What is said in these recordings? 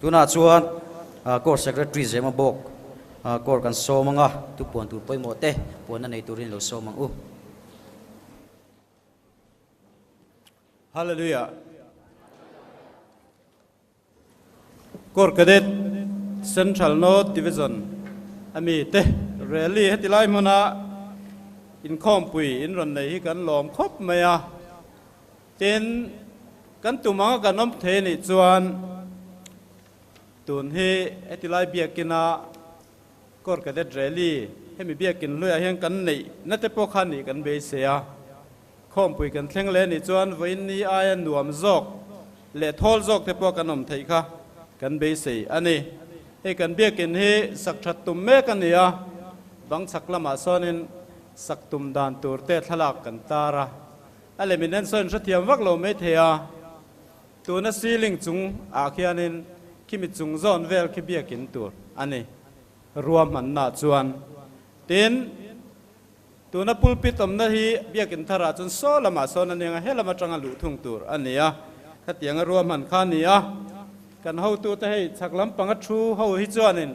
tuna chuan court secretary zema bok court kan so manga tu pon tu poi mote pon nei turin lo so mang u hallelujah court cadet central north division ami te rally hetilai mona in khom pui in ron nei kan lom khop maya ten kan tumanga kan om the ni chuan tun he hetilai biakina kor cadet rally hemi biakin loya hian kan nei nate pokhan ni kan be sia khom pui kan thleng le ni chuan voin ni aya nuam zok le thol zok te po kan om thei kha kan be sei ani he kan biakin he sak that tum me kan nia bang saklama sonin saktum dan turte thalak kan tara aleminen son sathiam vak lo me thea tuna ceiling chung akhianin kimi chung zon vel ki biakin tur ani ruam man na chuan tin tuna pulpit omna hi biakin thara chun so lama son aninga helama tanga lu thung tur ania khatianga ruam man khania kan ho tu te hei chaklam panga thu ho hi chuanin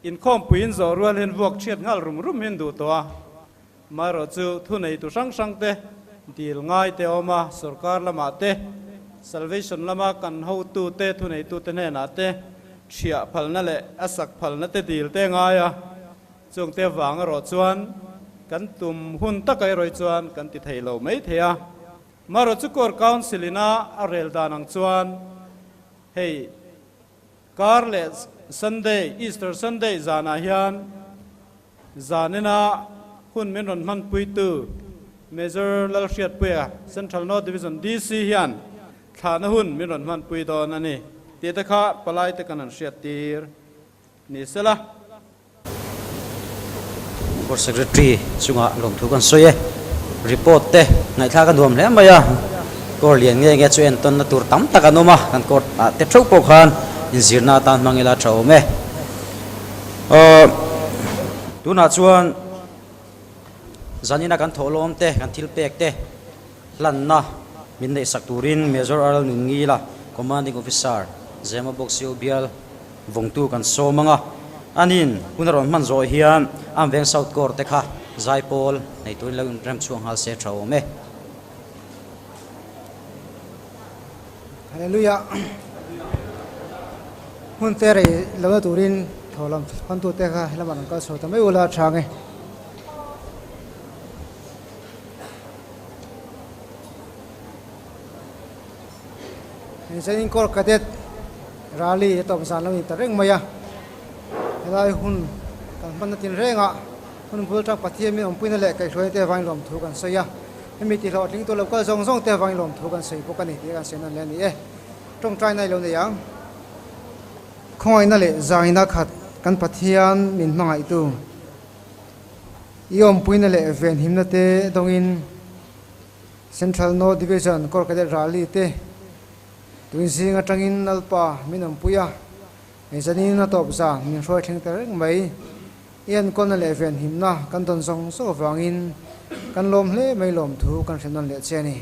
in khom puin zo rual hen vok chiat ngal rum hin du to maro chu thu nei tu sang te dil ngai te oma sarkar lama te salvation lama kan ho tu te thu nei tu te na te chia phalna le asak phalna te dil te ngaya chung te wang ro chuan kan tum hun takai roi chuan kan ti theilo mai thea maro chu kor council ina arel danang chuan hey carles Sunday Easter Sunday zana hian zanena hun menon man puitu Major Lalshiat Puya Central North Division DC hian thana hun menon man pui don ani teta kha palai te kanan shiatir ni sela Board Secretary chunga lom thu kan soye report te ngai tha kan dom hle maya kor lian nge chu en ton na tur tam takanoma kan kor te thau po khan in zirna tan mangila thaume tuna chuan zanina kan tholom te kan thil pek te lanna min nei sakturin Major Aral Nungila commanding officer zema boxio bial vongtu kan somanga anin kunaron man zo hian am veng south court te kha zaipol nei tuin lo ram chuang hal se thaume Hallelujah. Hun tere lawa turin tholam pantu te kha laman ka so tamai ula thange Insain kor kadet rally to san lawi tareng maya helai hun kan pan tin renga hun bul tak pathiam mi ompuina le kai hroi te vain lom thu kan soya mi ti lo tling to lo ka zong zong te vain lom thu kan sei pokani ti kan sen le ni e trong trai nai lo ne yang khoi na le zaina khat kan pathian min mangai tu iom puina le ven himna te dongin Central North Division kor kadet rally te tuin sing atangin alpa minom puya ezanin na top za min roi thing te reng mai ian kon le ven himna kan don song so wangin kan lom hle mai lom thu kan hrenon le cheni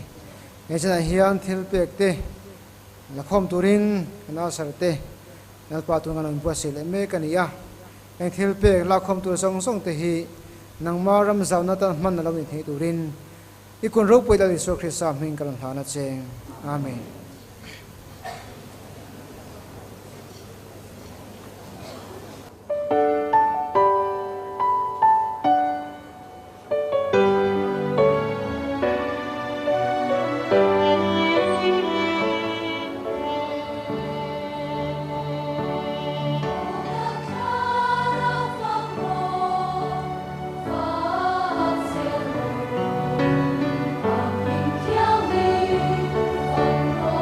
ezana hian thil pek te lakhom turin kana sarte nalpa tu nganon pasil me kania eng thil pek lakhom tu song song te hi nangmaram zauna ta man na lawin thei turin ikun ro poida Jesu Christ sa min kan thana cheng amen Hãy subscribe cho kênh Ghiền Mì Gõ để không bỏ lỡ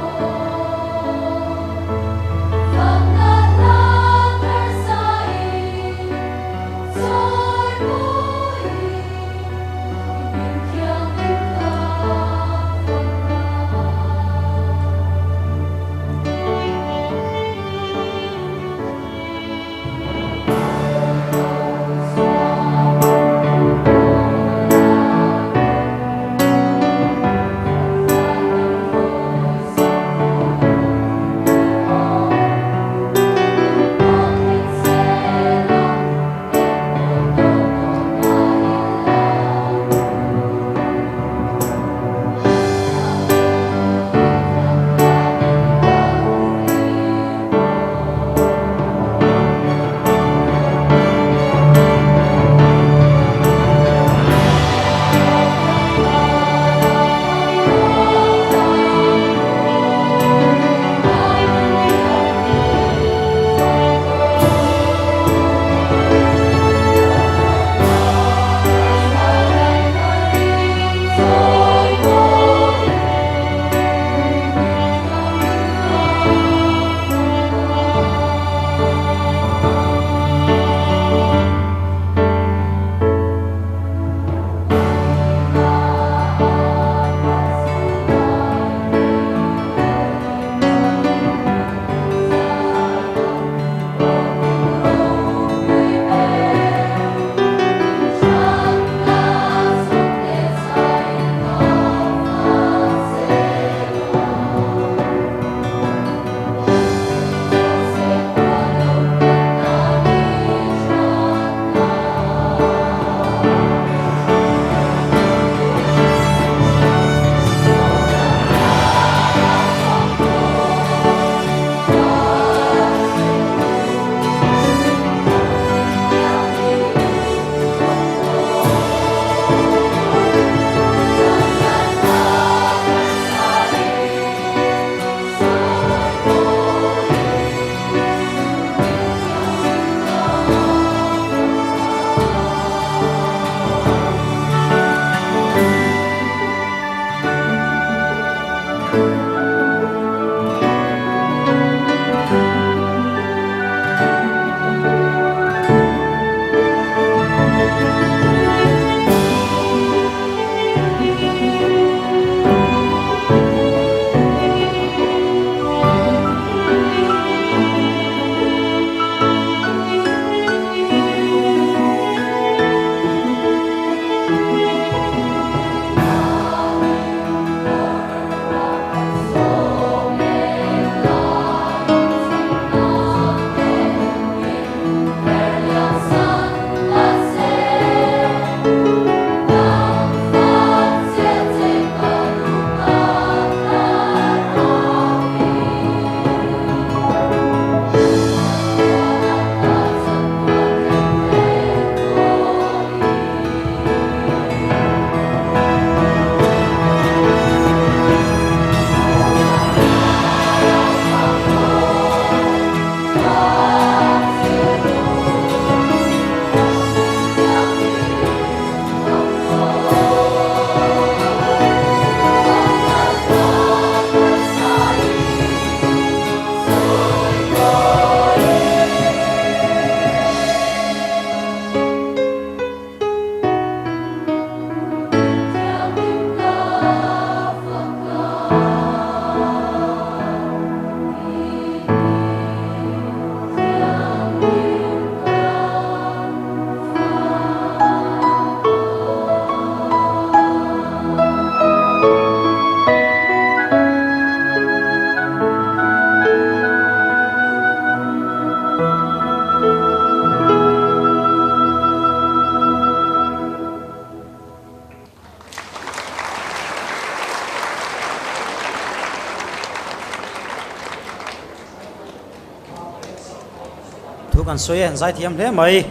kan soye zai thiam hle mai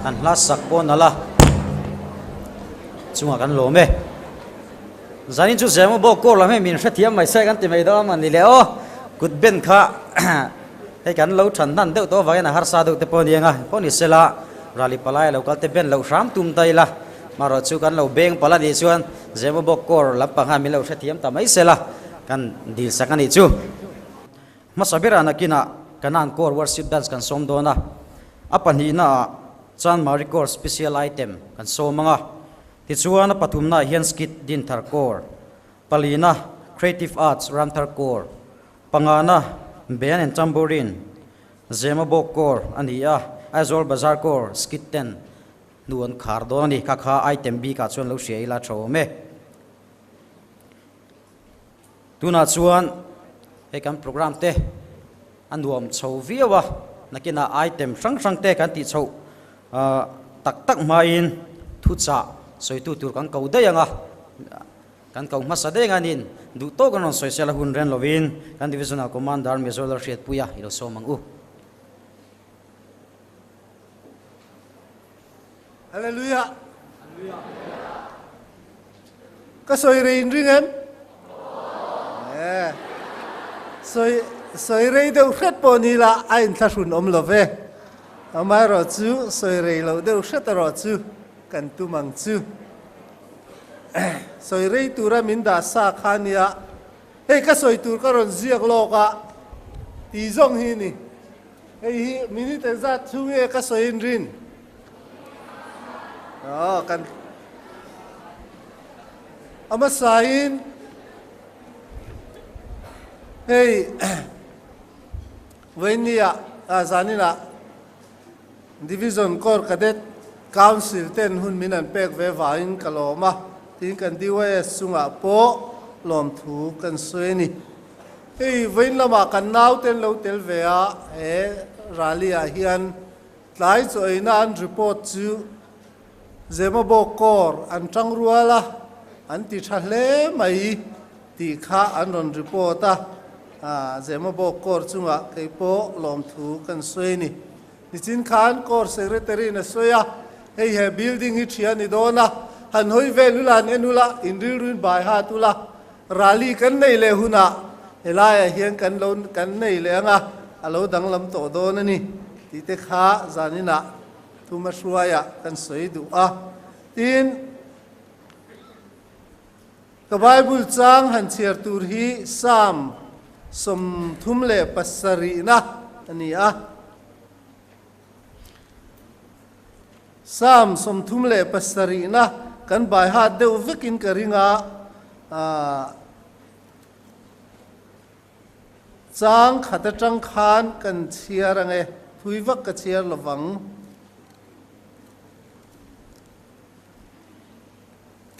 kan la sak pon ala chunga kan lo me zanin chu zemo bo ko la me min hra thiam mai sai kan ti mai do man ni le o kut ben kha he kan lo than nan deuh to wa na har sa deuh te pon yenga pon ni sela rali palai lo kal te ben lo ram tum tai la maro chu kan lo beng pala ni chuan zemo bo kor lampang ha mi lo hra thiam ta mai sela kan dil sakani chu masabira nakina kanan kor worship dance kan som dona apani na chan mari kor special item kan somanga ti chuana pathumna hian skit din thar kor palina creative arts ram thar kor pangana bean and tambourine zema bok kor ania azol bazar kor skit ten nuan khar do ni ka kha item bi ka chon lo sheila thome tuna chuan he kan program te anuam chho viawa nakina item sang sang te kan ti chho tak tak main thu cha soi tu tur kan kau dayanga kan kau masade nganin du to kan soi sela hun ren lovin kan divisional commander mezolar shet puya ilo somangu hallelujah ka soi rein ringen soi rei deuh hret pawh la a in thla hrun awm lo ve amai ro chu soi rei lo deuh hret a ro chu kan tumang chu soi rei tura min da sa kha nia hei ka soi tur ka ron ziak loka ti zong hi ni hei hi minute za thu nge ka soi in rin kan ama sain hei Venia azanina division kor cadet council ten hun minan pek ve vain kaloma tin kan diwa sunga po lom thu kan sueni hei vein lama kan nau ten lo tel ve a e ralia hian tlai choina an report chu zema bo kor an tangruala an ti thahle mai ti kha an ron report a zema bo kor chunga keipo lom thu kan soini ni chin khan kor secretary na soya hei he building hi thia ni dona han hoi velulan enula inril ruin bai ha tula rally kan nei le huna elaya hian kan lon kan nei le anga alo dang lam to dona ni ti te kha zanina thuma shuaya kan soi du a tin ka bible chang han chiar tur hi sam som thumle pasari na ania sam som thumle pasari na kan bai ha deu vekin karinga chang khata chang khan kan chiarange thuiwak ka chiar lawang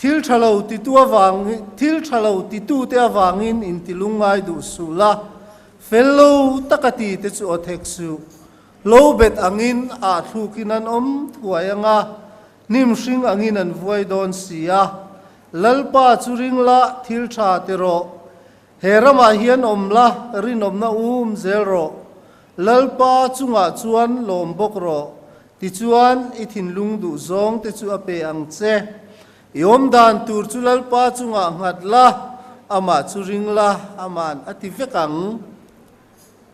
thil thalo ti tu te awangin in tilungai du sula fellow takati te chu otheksu lo bet angin a thukinan om thuayanga nim hring angin an vuai don sia lalpa churing la thil tha te ro herama hian omla rinom na zero lalpa chunga chuan lombok ro ti chuan i thin lung du zong te chu ape ang che yom dan tur chulal pa chunga ngatla ama churingla aman ativekang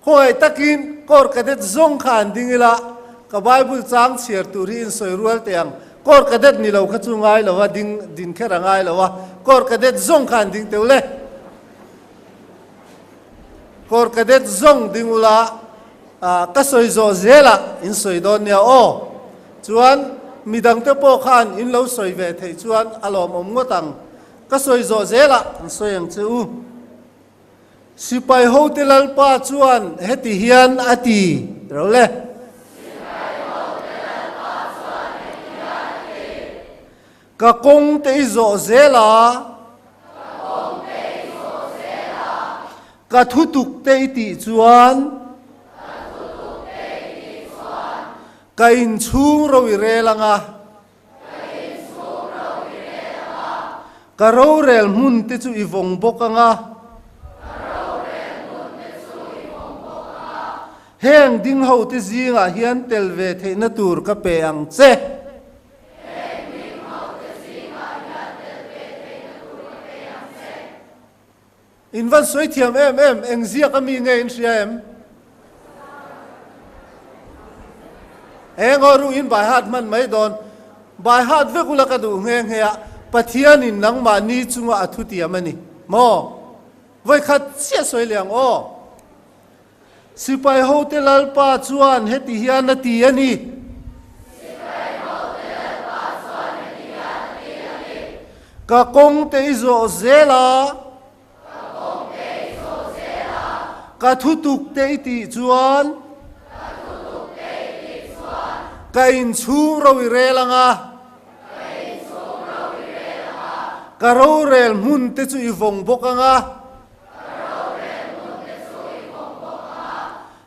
hoi takin kor kadet zong khan dingila ka bible chang chiar tur in soirual teang kor kadet ni lo kha chungai lo wa ding din kherangai lo wa kor kadet zong khan ding teule kor kadet zong dingula ka soi zo zela in soi don nia o chuan midang te po khan in lo soi ve thei chuan alom om ngotang ka soi zo zela an soyang chu sipai ho te lal pa chuan heti hian ati role ka kong te zo zela ka thutuk te ti chuan ka in chung ro i relanga ka ro rel mun te chu i vong bokanga heng ding ho te zinga hian tel ve theina tur ka pe ang che in van soi thiam em eng zia ka mi nge in sia em eng oru in bai hat man mai don bai hat ve kula ka du nge nge ya pathian in nang ma ni chunga athu ti amani mo voi khat sia soi liang o sipai ho te lal pa chuan heti hian na ti ani ka kong te izo zela ka thu tuk te ti chuan ka in chu ro i re langa ka ro rel mun te chu i vong bok anga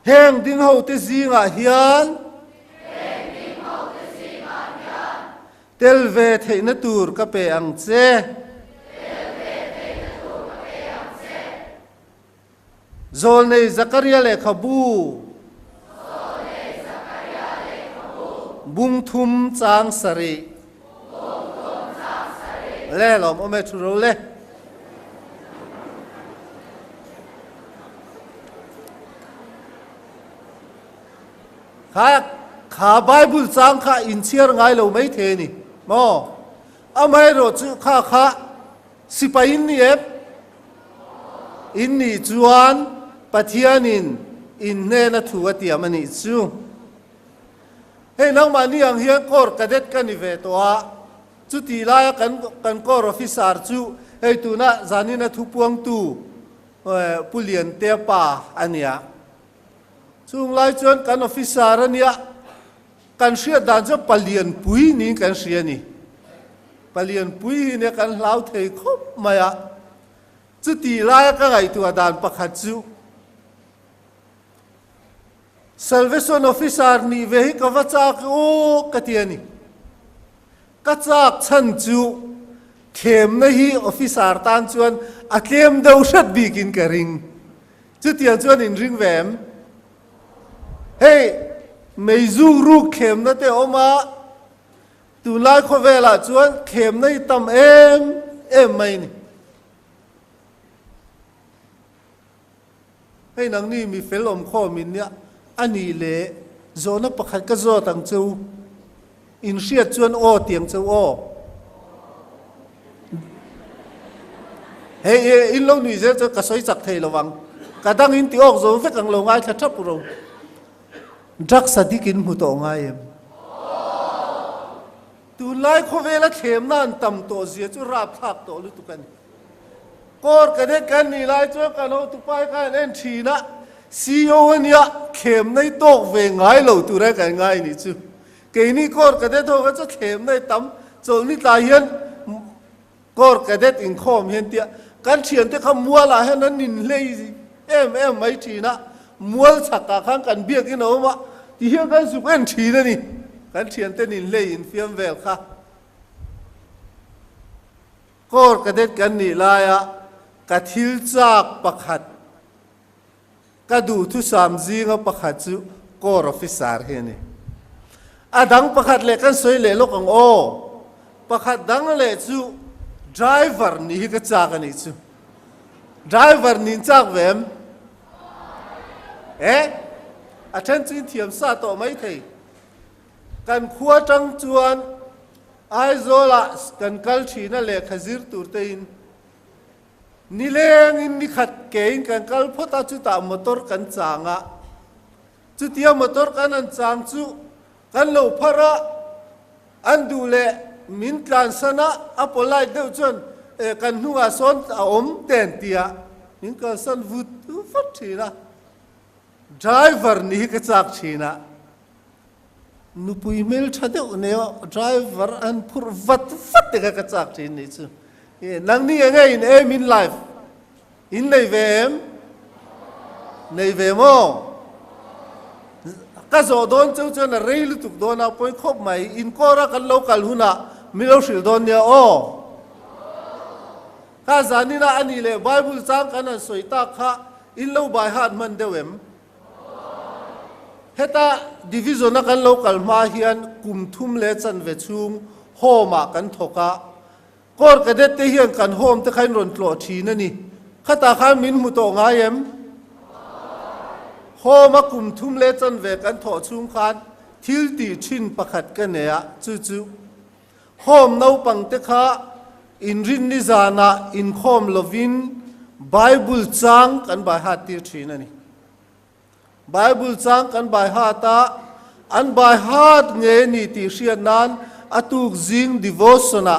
heng ding ho te zinga hian tel ve theina tur ka pe ang che zol nei zakaria le khabu bung thum chang sari le lom ome thuro le kha bible chang kha in chiar ngai lo mai the ni mo amai ro chu kha sipain ni ep in ni chuan pathianin in ne na thuwa ti amani chu hei nang mani ang hian kor kadet kan ni ve to a chu ti la kan kor officer chu hei tu na zanina thu puang tu pulian te pa ania chung lai chuan kan officer ania kan sia dan cho palian pui ni kan sia ni palian pui ne kan lau thei khop maya chu ti la ka ngai tu dan pakhat chu salvation officer ni vehi ka wachak o katiani kachak chan chu khem na hi officer tan chuan a tlem do shat bikin ka ring chu tian chuan in ring vem hey mei zu ru khem na te oma tu lai kho vela chuan khem nei tam em mai ni hey nang ni mi felom kho min nia ani le zona pakhat ka zo tang chu in riat chuan o tiang chu o hey in lo ni ze chu ka soi chak thei lowang ka dang in ti ok zo vek ang lo ngai tha thap ro dak sadikin mu to ngai em tu lai kho vela khem nan tam to zia chu rap thak to lu tu kan kor ka de kan ni lai chu ka no tu pai ka en thina CEO ania khem nei tok ve ngai lo tu ra ka ngai ni chu ke ni kor ka de tho ka chu khem nei tam chol ni ta hian kor ka det in khom hian tia kan thian te kham muala han an nin lei em mai thina mual chaka khang kan biak in oma ti hian kan su kan thina ni kan thian te nin lei in fiam vel kha kor ka det kan ni la ya ka thil chak pakhat ka du thu sam zinga pakhat chu kor officer he ni adang pakhat le kan soi le lokang o pakhat dang le chu driver ni ka chak ani chu driver ni chak vem athen chin thiam sa to mai thei kan khuwa tang chuan ai zola kan kal thina le khazir turtein nileng in ni khat kein kan kal phota chu ta motor kan changa chu tia motor kan an chang chu kan lo phara an du le min tlan sana apolai deu chon kan hunga son a om ten tia min ka san vut fat thina driver ni ka chak thina nu pui mel thade ne driver an phur vat fat ka chak thin ni chu nang ni ngai in aim in life in nei vem mo ka zo don chu chu na reil tuk don a poi khop mai in kora kan local huna milo shil don ya o ka zanina ani le bible chang kan an soita kha in lo bai hat man dewem heta division na kan local ma hian kum thum le chan ve chung homa kan thoka kor cadet te hian kan hom te khain ron tlo thina ni khata khan min mu to nga yem homa kum thum le chan ve kan tho chung khan thil ti thin pakhat ka ne a chu chu hom no pang te kha in rin ni zana in khom lovin bible chang kan bai ha tir thina ni bible chang kan bai ha ta an bai hat nge ni ti hriat nan atuk jing devotiona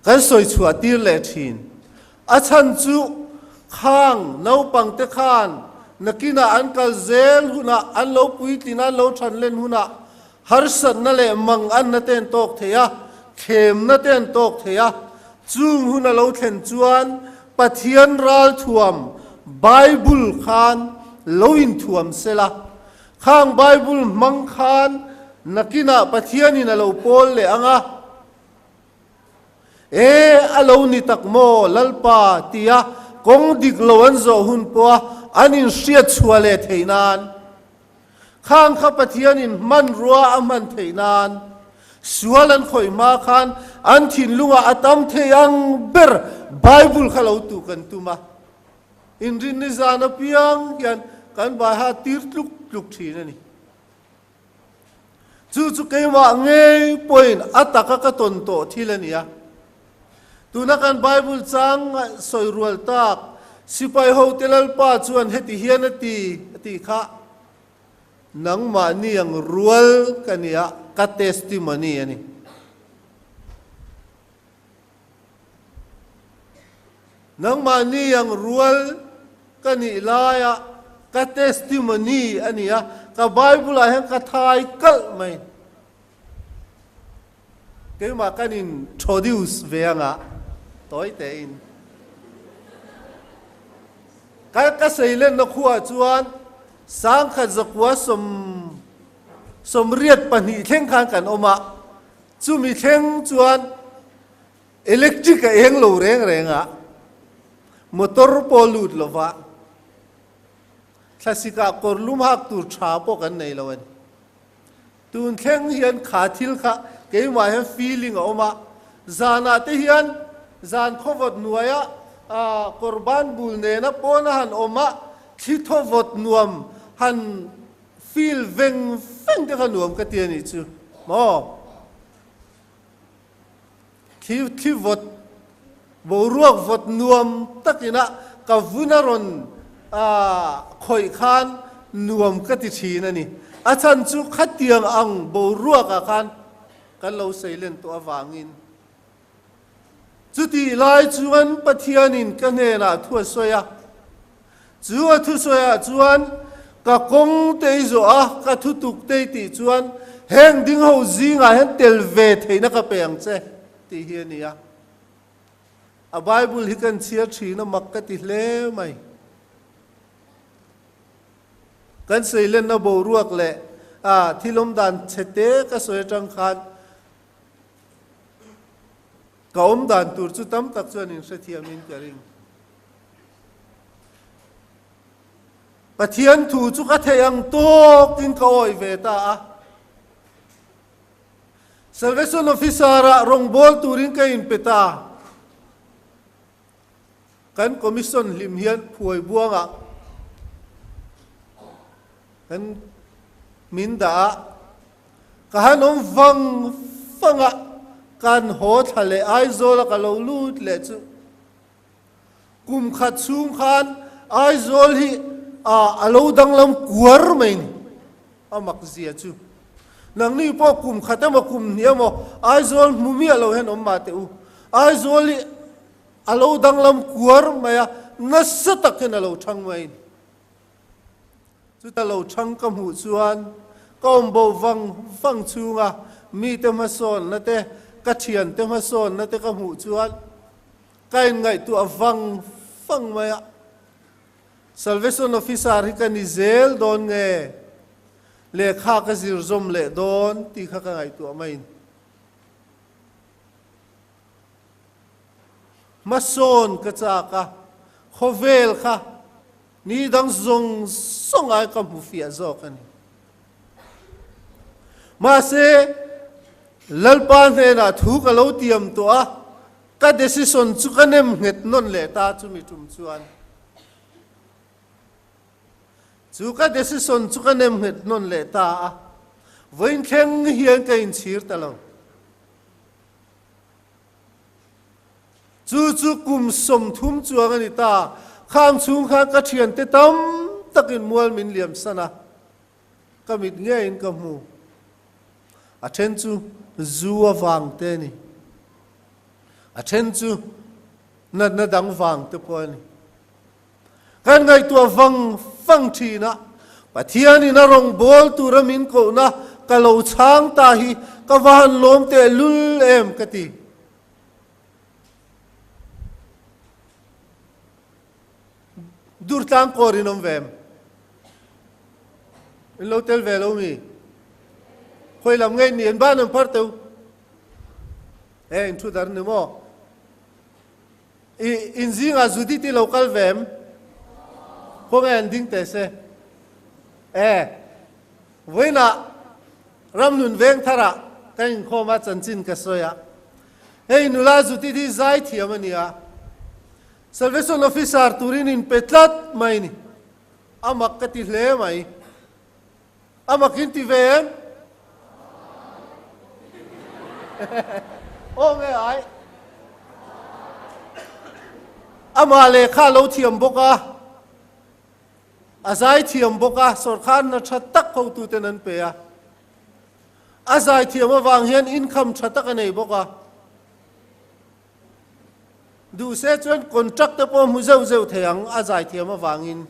kan soi chua tir le thin a chan chu khang no pang te khan nakina an kal zel huna an lo pui tina lo than len huna har san na le mang an na ten tok theya khem na ten tok theya chung huna lo thlen chuan pathian ral thuam bible khan lo in thuam sela khang bible mang khan nakina pathian in lo pol le anga alo ni takmo lalpa tia kong dik lo an zo hun po anin hriat chua le theinan khang kha pathian in man ruwa aman theinan sualan khoi ma khan an thin lunga atam theyang ber bible khalo tu kan tuma in rin ni zana piang yan kan ba ha tir tluk tluk thina ni chu chu ke ma nge point ataka ka ton to thilania tuna kan bible chang soi rual tak sipai ho telal pa chuan heti hian ati kha nang ma ni ang rual kania ka testimony ani nang ma ni ang rual kani laya ka testimony ania ka bible a hen ka thai kal mai ke ma kanin introduce veanga toy te in ka seilen na khuwa chuan sang kha zakwa som riat pani theng khan kan oma chu mi theng chuan electric a eng lo reng renga motor polut lova classica korlum hak tur tha po kan nei lawan tun theng hian kha thil kha ke ma he feeling oma zana te hian zan khovot nuaya korban bul ne na pona han oma thithovot nuam han feel veng te kha nuam ka tiani chu mo thivot bo ruak vot nuam takina ka vunaron khoi khan nuam ka ti thina ni achan chu khatiang ang bo ruak a khan kan lo seilen to awangin chuti lai chuan pathianin ka ne na thu soya chu thu soya chuan ka kong te zo a ka thu tuk te ti chuan heng ding ho zinga hen tel ve theina ka peng che ti hiania a bible hi kan chia thina makka ti hle mai kan seilen na bo ruak le thilom dan chete ka soi tang khan kaum dan tur chu tam tak chuan in sathiamin karing pathian thu chu ka theyang to kin ka oi ve ta salvation officer rong bol turin ka in peta kan commission lim hian phuai buanga kan min da ka hanom fanga kan ho thale ai zola ka lo lut le chu kum khat chung khan ai zol hi alo danglam kuar main amak zia chu nang ni po kum khatama kum niamo ai zol mumi alo hen omma te u ai zol hi alo danglam kuar maya nasatak hen alo thang main chu ta lo thang kam hu chuan kom bo wang chunga mi te ma son na te ka thian te ma son na te ka mu chuan kain ngai tu awang fang maya salvation officer hi kan izel don nge le kha ka zir zom le don ti kha ka ngai tu amain ma son ka cha ka khovel kha ni dang zong song ai ka mu fia zo kan ma se lalpa ne na thu ka lo tiam to a ka decision chu kanem het non le ta chu mi tum chuan chu ka decision chu kanem het non le ta a voin thleng hian ka in chhir ta lo chu chu kum som thum chuang ani ta khang chung kha ka thian te tam takin mual min liam sana kamit nge in ka mu a then chu zuwa wang te ni a then chu na dang wang te po ni kan ngai tua wang phang thi na pathian in a rong bol tu ramin ko na ka lo chang ta hi ka van lom te lul em ka ti dur tang korin vem in lo tel velo mi khoi lam ngai ni en ban am par teu in thu dar ni mo in zinga zudi ti local vem ko ngai ding te se voina ram nun veng thara kain khoma chanchin ka soya nula zudi ti zai thiamania salvation officer turin in petlat mai ni amak ka ti hle mai amak in ti vem ô nghe ai amale kha lo thiam boka azai thiam boka sarkar na thatak ko tu tenan pe a azai thiam awang hian income thatak anei boka du se chuan contract te po mu zeu zeu theyang azai thiam awangin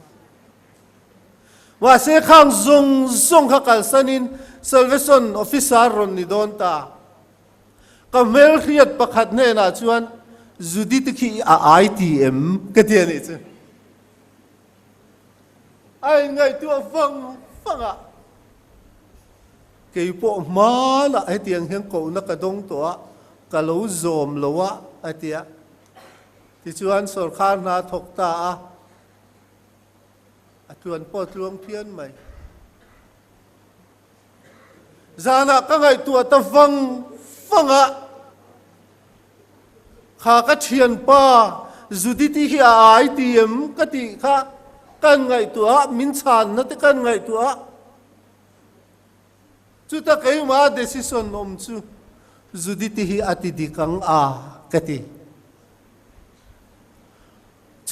wa se khang zong zong kha kal sanin salvation officer ron ni don ta kamel khriat pakhat ne na chuan zudi tikhi a ITM ka ti ani chu ai ngai tu fang fanga ke po ma la ai tiang hian ko na ka dong to ka lo zom lowa atia ti chuan sarkar na thok ta a tuan po tluang phian mai zana ka ngai tu ta fanga kha ka thian pa zudi ti hi ITM ka ti kha kan ngai tu min chan na te kan ngai tu chu ta kai ma decision om chu zudi ti hi ati di kang ka ti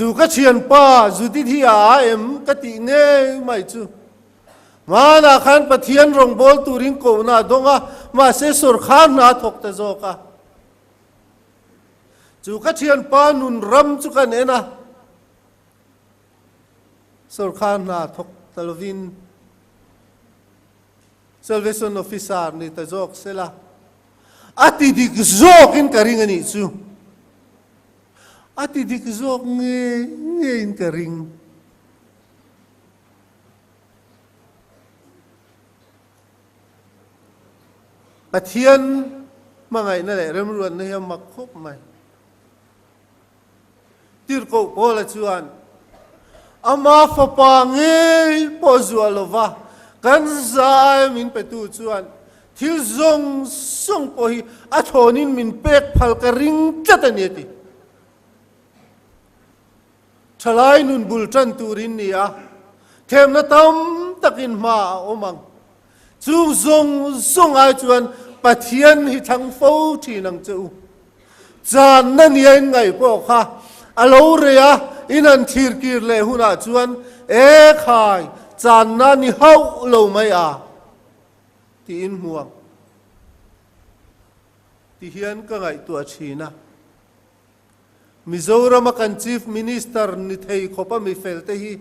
chu ka thian pa zudi thi em ka ti nge mai chu ma na khan pathian rong bol turing ko na donga ma se sur khan na thok ta zo ka chu ka thian pa nun ram chu kan ena sur khan na thok talovin salvation officer ni ta jok sela ati dik zok in karing ani chu ati dik zok nge in karing pathian mangai na le rem ruan na hiam mak khop mai tir ko pola chuan ama fa pa nge po zualova kan zai min petu chuan thil zong song po hi a thonin min pek phal ka ring tlatani ti thalai nun bul tan turin nia them na tam takin ma omang chung zong ai chuan pathian hi thang fo thi nang chu chan na nian ngai po kha alo rea inan thir kir le huna chuan khai chan na ni hau lo mai ti in muang ti hian ka ngai tu china Mizoram kan chief minister ni thei khopa mi felte hi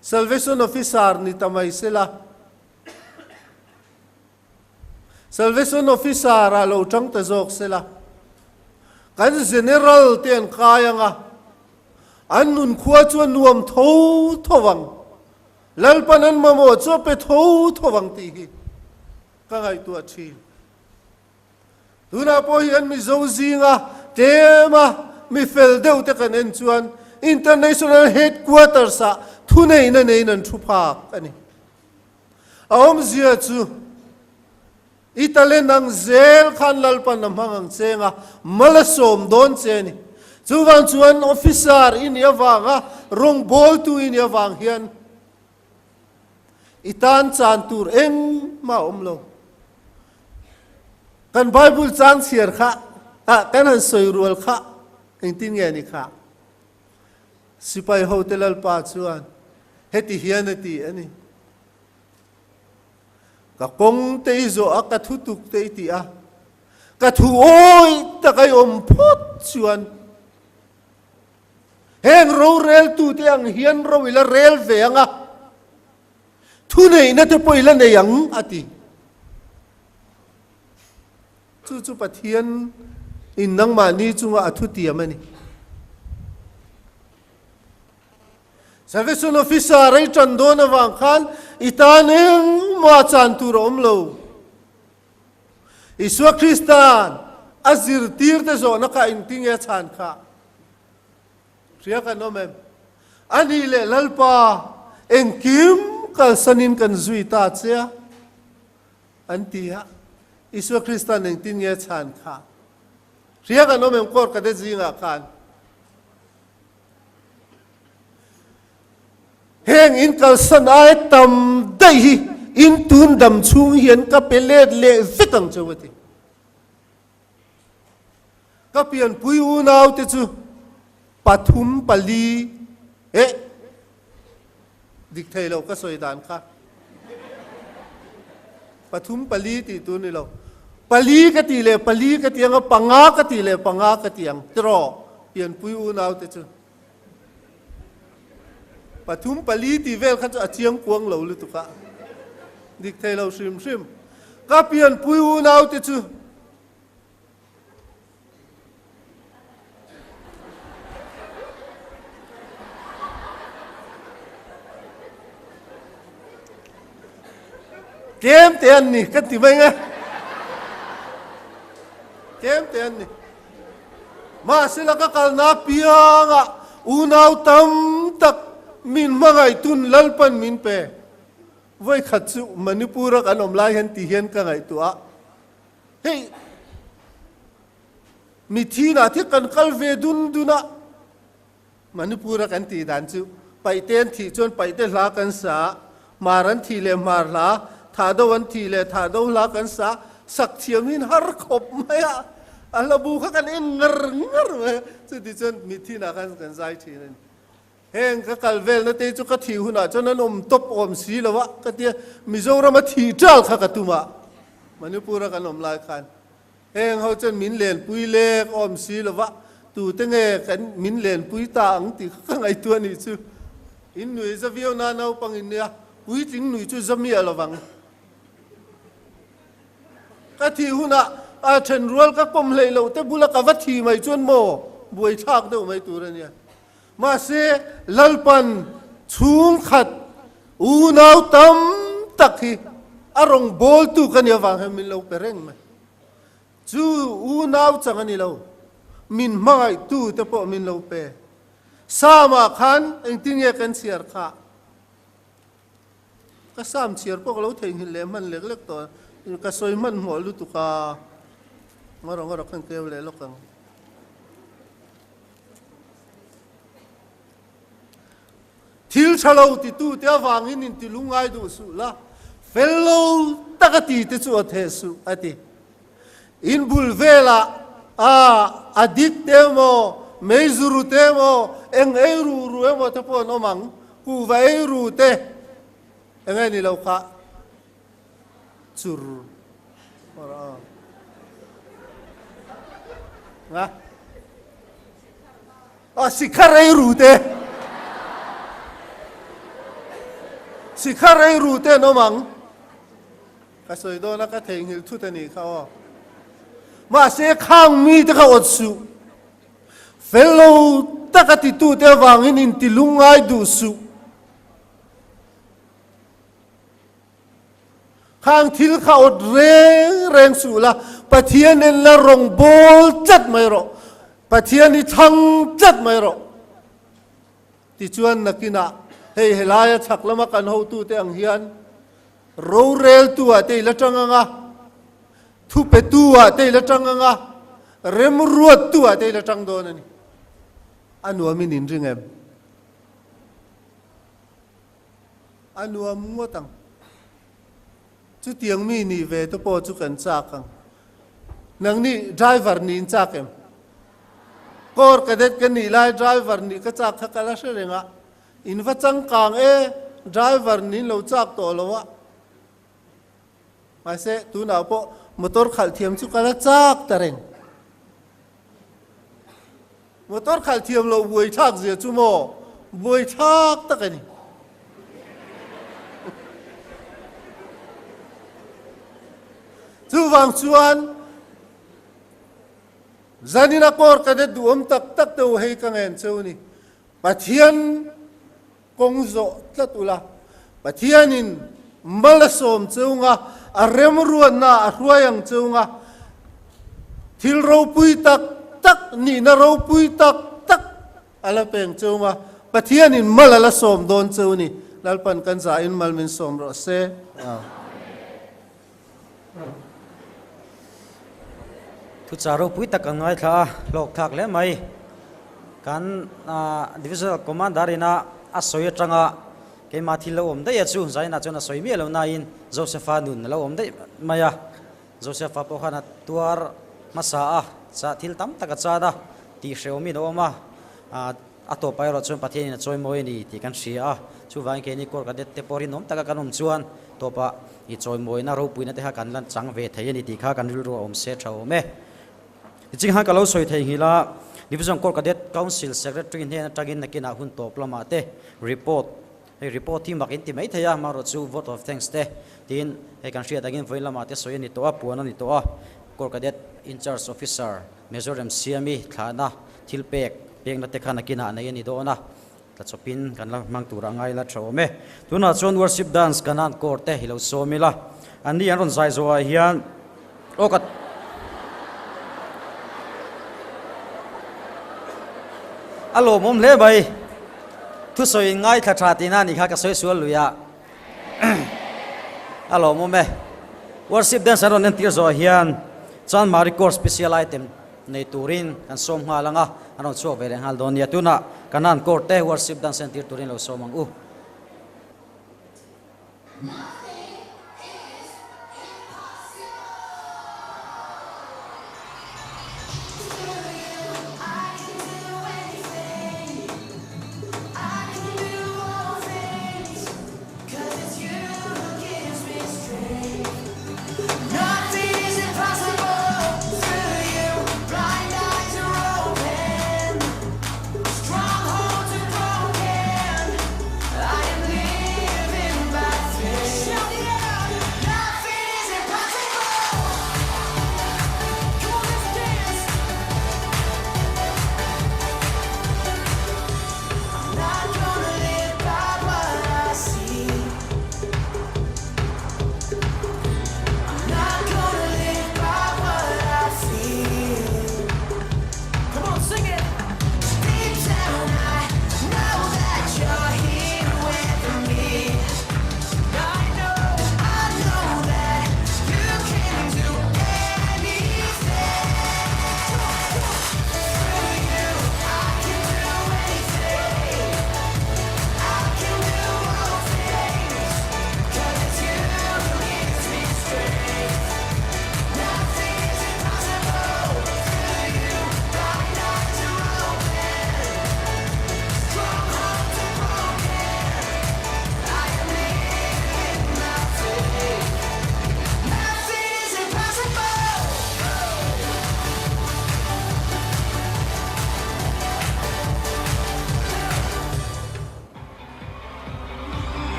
salvation officer ni tamai sela salvation officer alo tang ta jok sela kan general ten kayanga annun khuwa chuan nuam thowang lalpanan mamo chu pe thowang ti hi ka ngai tu athi tuna po hian mi zo zinga tema mi fel deuh te kan en chuan international headquarters thu này nên thu phạc anh ông zia chu Italian nang zel khan lalpan nam hang chenga malasom don cheni chuwang chuan officer in yawanga rong bol tu in yawang hian itan chan tur eng ma omlo kan bible chan siar kha kan han soirual kha eng tin nge ni kha sipai hotel al pa chuan heti hian ati ani ka kong te zo a ka thu tuk te ti a ka thu oi ta kai om phot chuan heng ro rel tu te ang hian ro ila rel ve anga thu nei na te poila nei ang ati chu pathian in nang ma ni chunga athu ti amani Salvation officer rai chandona wang khan itaneng ma chan tur omlo Iswa Kristan azir tir te zo na ka inting ya chan kha ria ka no mem ani le lalpa engkim kal sanin kan zui ta chia antia Iswa Kristan engting ya chan kha ria ka no mem kor ka de zinga khan heng in kal san ai tam dai hi in tun dam chung hian ka pelet le fikang chawati ka pian pui u nau te chu pathum pali dik thei lo ka soi dan kha pathum pali ti tu ni lo pali ka ti le pali ka tiang panga ka ti le panga ka tiang tro pian pui u nau te chu Pathum pali ti vel khan cha chiang kuang lo lu tu ka dik thei lo sim ka pian pui u nau te chu kem te an ni ka ti mai nga kem te an ni ma sila ka kal na pianga u nau tam tak min mangai tun lalpan min pe voi khatsu manipura kan omlai han ti hian ka ngai tua hey mi thina thi kan kalve duna manipura kan ti dan chu paiten thi chon paite la kan sa maran thi le mar la tha do wan thi le tha do la kan sa sak thiamin har khop maya alabu kha kan en ngar chu ti chon mi thina kan zai thi nen heng ka kalvel na te chu ka thi huna chonan top om si lawa ka tia mizoram a thi tal kha ka tuma manipura kan om lai khan heng ho chen min len pui le om si lawa tu te nge kan min len pui ta ang ti ka ngai tu ni chu in nui za vio na nau pang in ya pui ting nui chu zami alawang ka thi huna a then rual ka pom lei lo te bula ka va thi mai chon mo buai thak de mai tu ran ya mà se lalpan chung khat u nau tam tak hi arong bol tu kan ya wang min lo pereng ma chu u nau chang ani lo min mai tu te po min lo pe sama khan eng ting ye kan siar kha ka sam siar po lo thei hin le man lek lek to ka soi man mo lu tu ka ngoro kan ke le lo kang Thil chalo ti tu te awangin in ti lungai du su la fellow takati te chu athe su ati in bulvela adik temo meizuru temo eng eiru ruemo te po no mang ku vairu te engai ni lo kha chur ora nga sikhare ru te Sikharai rute no mang ka soi do na ka theng hil thu tani khaw ma se khang mi te kha otsu fellow takati tu te wangin in tilungai du su khang thil kha ot reng su la pathian en la rong bol chat mai ro pathian ni thang chat mai ro ti chuan nakina hei helaya thaklama kan ho tu te ang hian ro rel tua te la tanganga thu pe tua te la tanganga rem ruat tua te la tang don ani anua min in ringem anua ngotang chu tiang mi ni ve to po chu kan cha kang nang ni driver ni in cha kem kor kadet kan ni lai driver ni ka chak thakala serenga in va chang kang e driver ni lo chak to lowa mai se tu na po motor khal thiam chu kala chak tareng motor khal thiam lo buai thak zia chu mo buai thak takani chu wang chuan zanina kor kadet duom tak tak to hei kangen chuni pathian kongzo tlatula pathianin malasom chunga arem ruan na arwayang chunga thil ro pui tak tak ni na ro pui tak tak ala peng chunga pathianin malala som don chuni lalpan kan za in malmin som ro se thu charo pui tak angai tha lok thak le mai kan divisional commander ina asoi tanga ke ma thilo om dai chu zaina chona soi mi lo na in josepha nun lo om dai maya josepha po khana tuar masa a cha thil tam taka cha da ti hreu mi no ma ato pai ro chon pathian choi moi ni ti kan sia chu wang ke ni kor ka det te porin om taka kanom chuan topa i choi moi na ro pui na te ha kan lan chang ve thei ni ti kha kan ril ro om se thau me jing ha kalau soi thei hila division kor cadet council secretary ne tagin nakina hun top lama te report ei report team makin ti mai thaya maro chu vote of thanks te tin he kan ria tagin voi lama te soi ni to a puan ni to a kor cadet in charge officer major mcmi thana thilpek pek na te khana kina nei ni do na ta chopin kan la mang tura ngai la thome tuna chon worship dance kanan kor te hilo somila ani an ron zai zo a hian okat alo mom le bai thu soi ngai tha tha tina ni kha ka soi sual luya alo mom me worship dance aron en tir zo hian chan mari course special item nei turin kan som nga langa aron cho ve hal don ya tuna kanan court te worship dance en tir turin lo somang u Strongholds are broken. I am living by faith.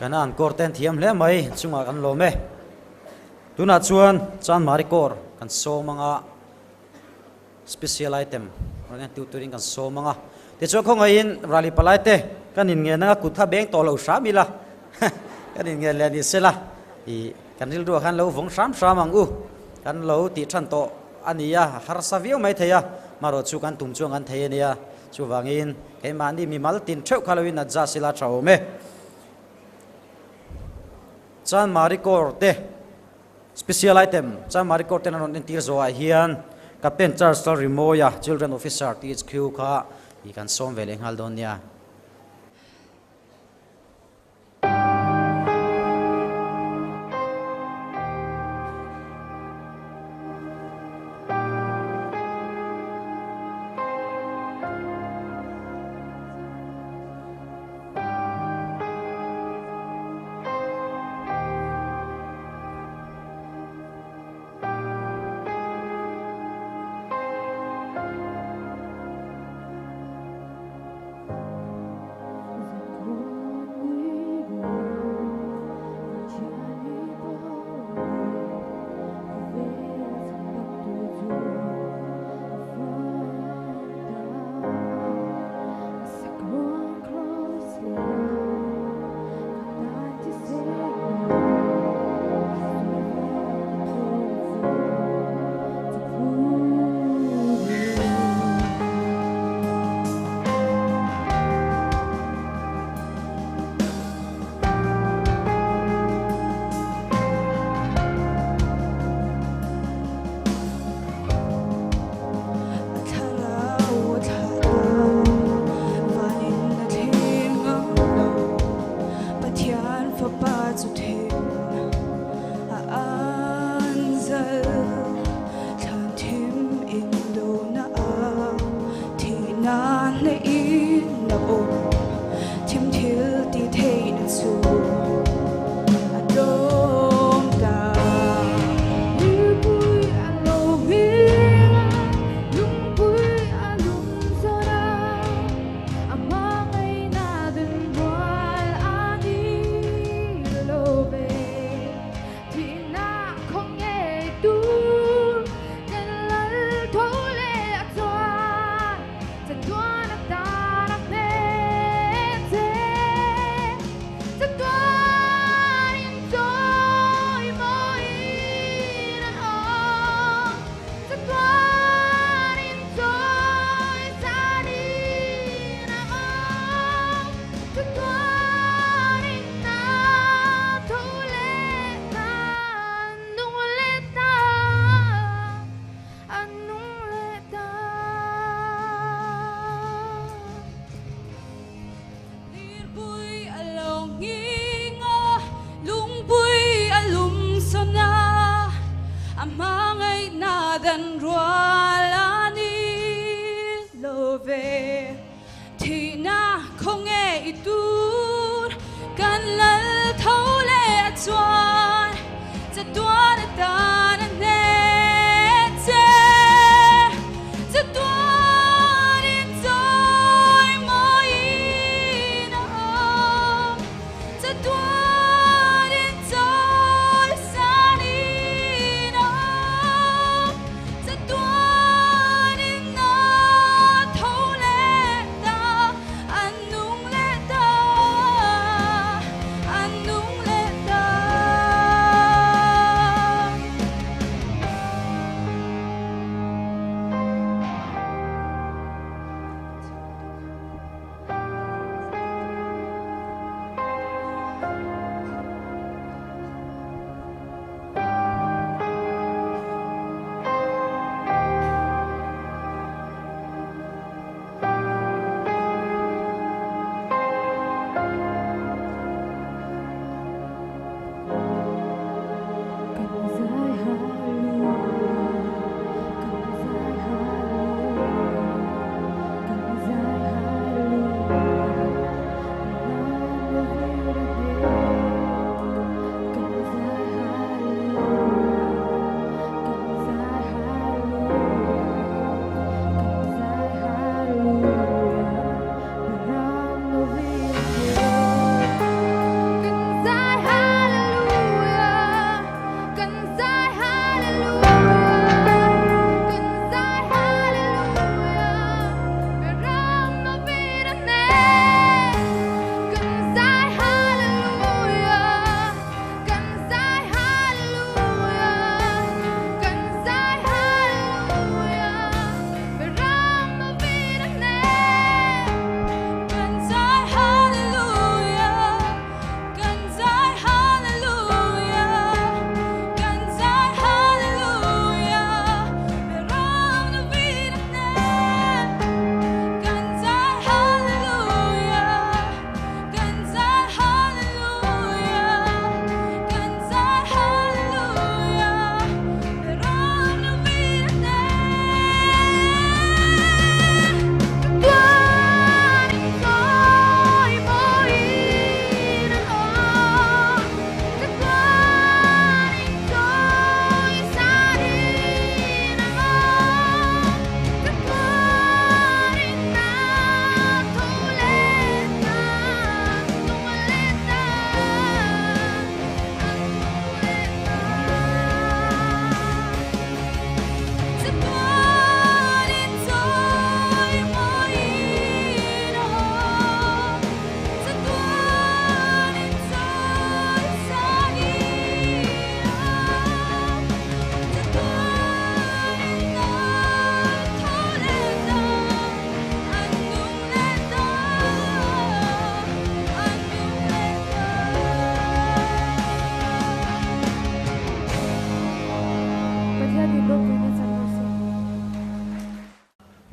kan an kor ten thiam hle mai chunga kan lo me tuna chuan chan mari kor kan so manga special item ran tuturing kan so manga te chu khong in rally palai te kan in nge na kutha beng to lo sha mila kan in nge le ni sela i kan ril ru khan lo vong sam sam ang u kan lo ti than to ania har sa viu mai theya maro chu kan tum chuang an thei ania chu wangin ke mani mi mal tin theu khalowin a ja sila thau me chan mari kor te special item chan mari kor te na non tir zo a hian captain charles rimoya children officer THQ kha i kan som vele ngal don nia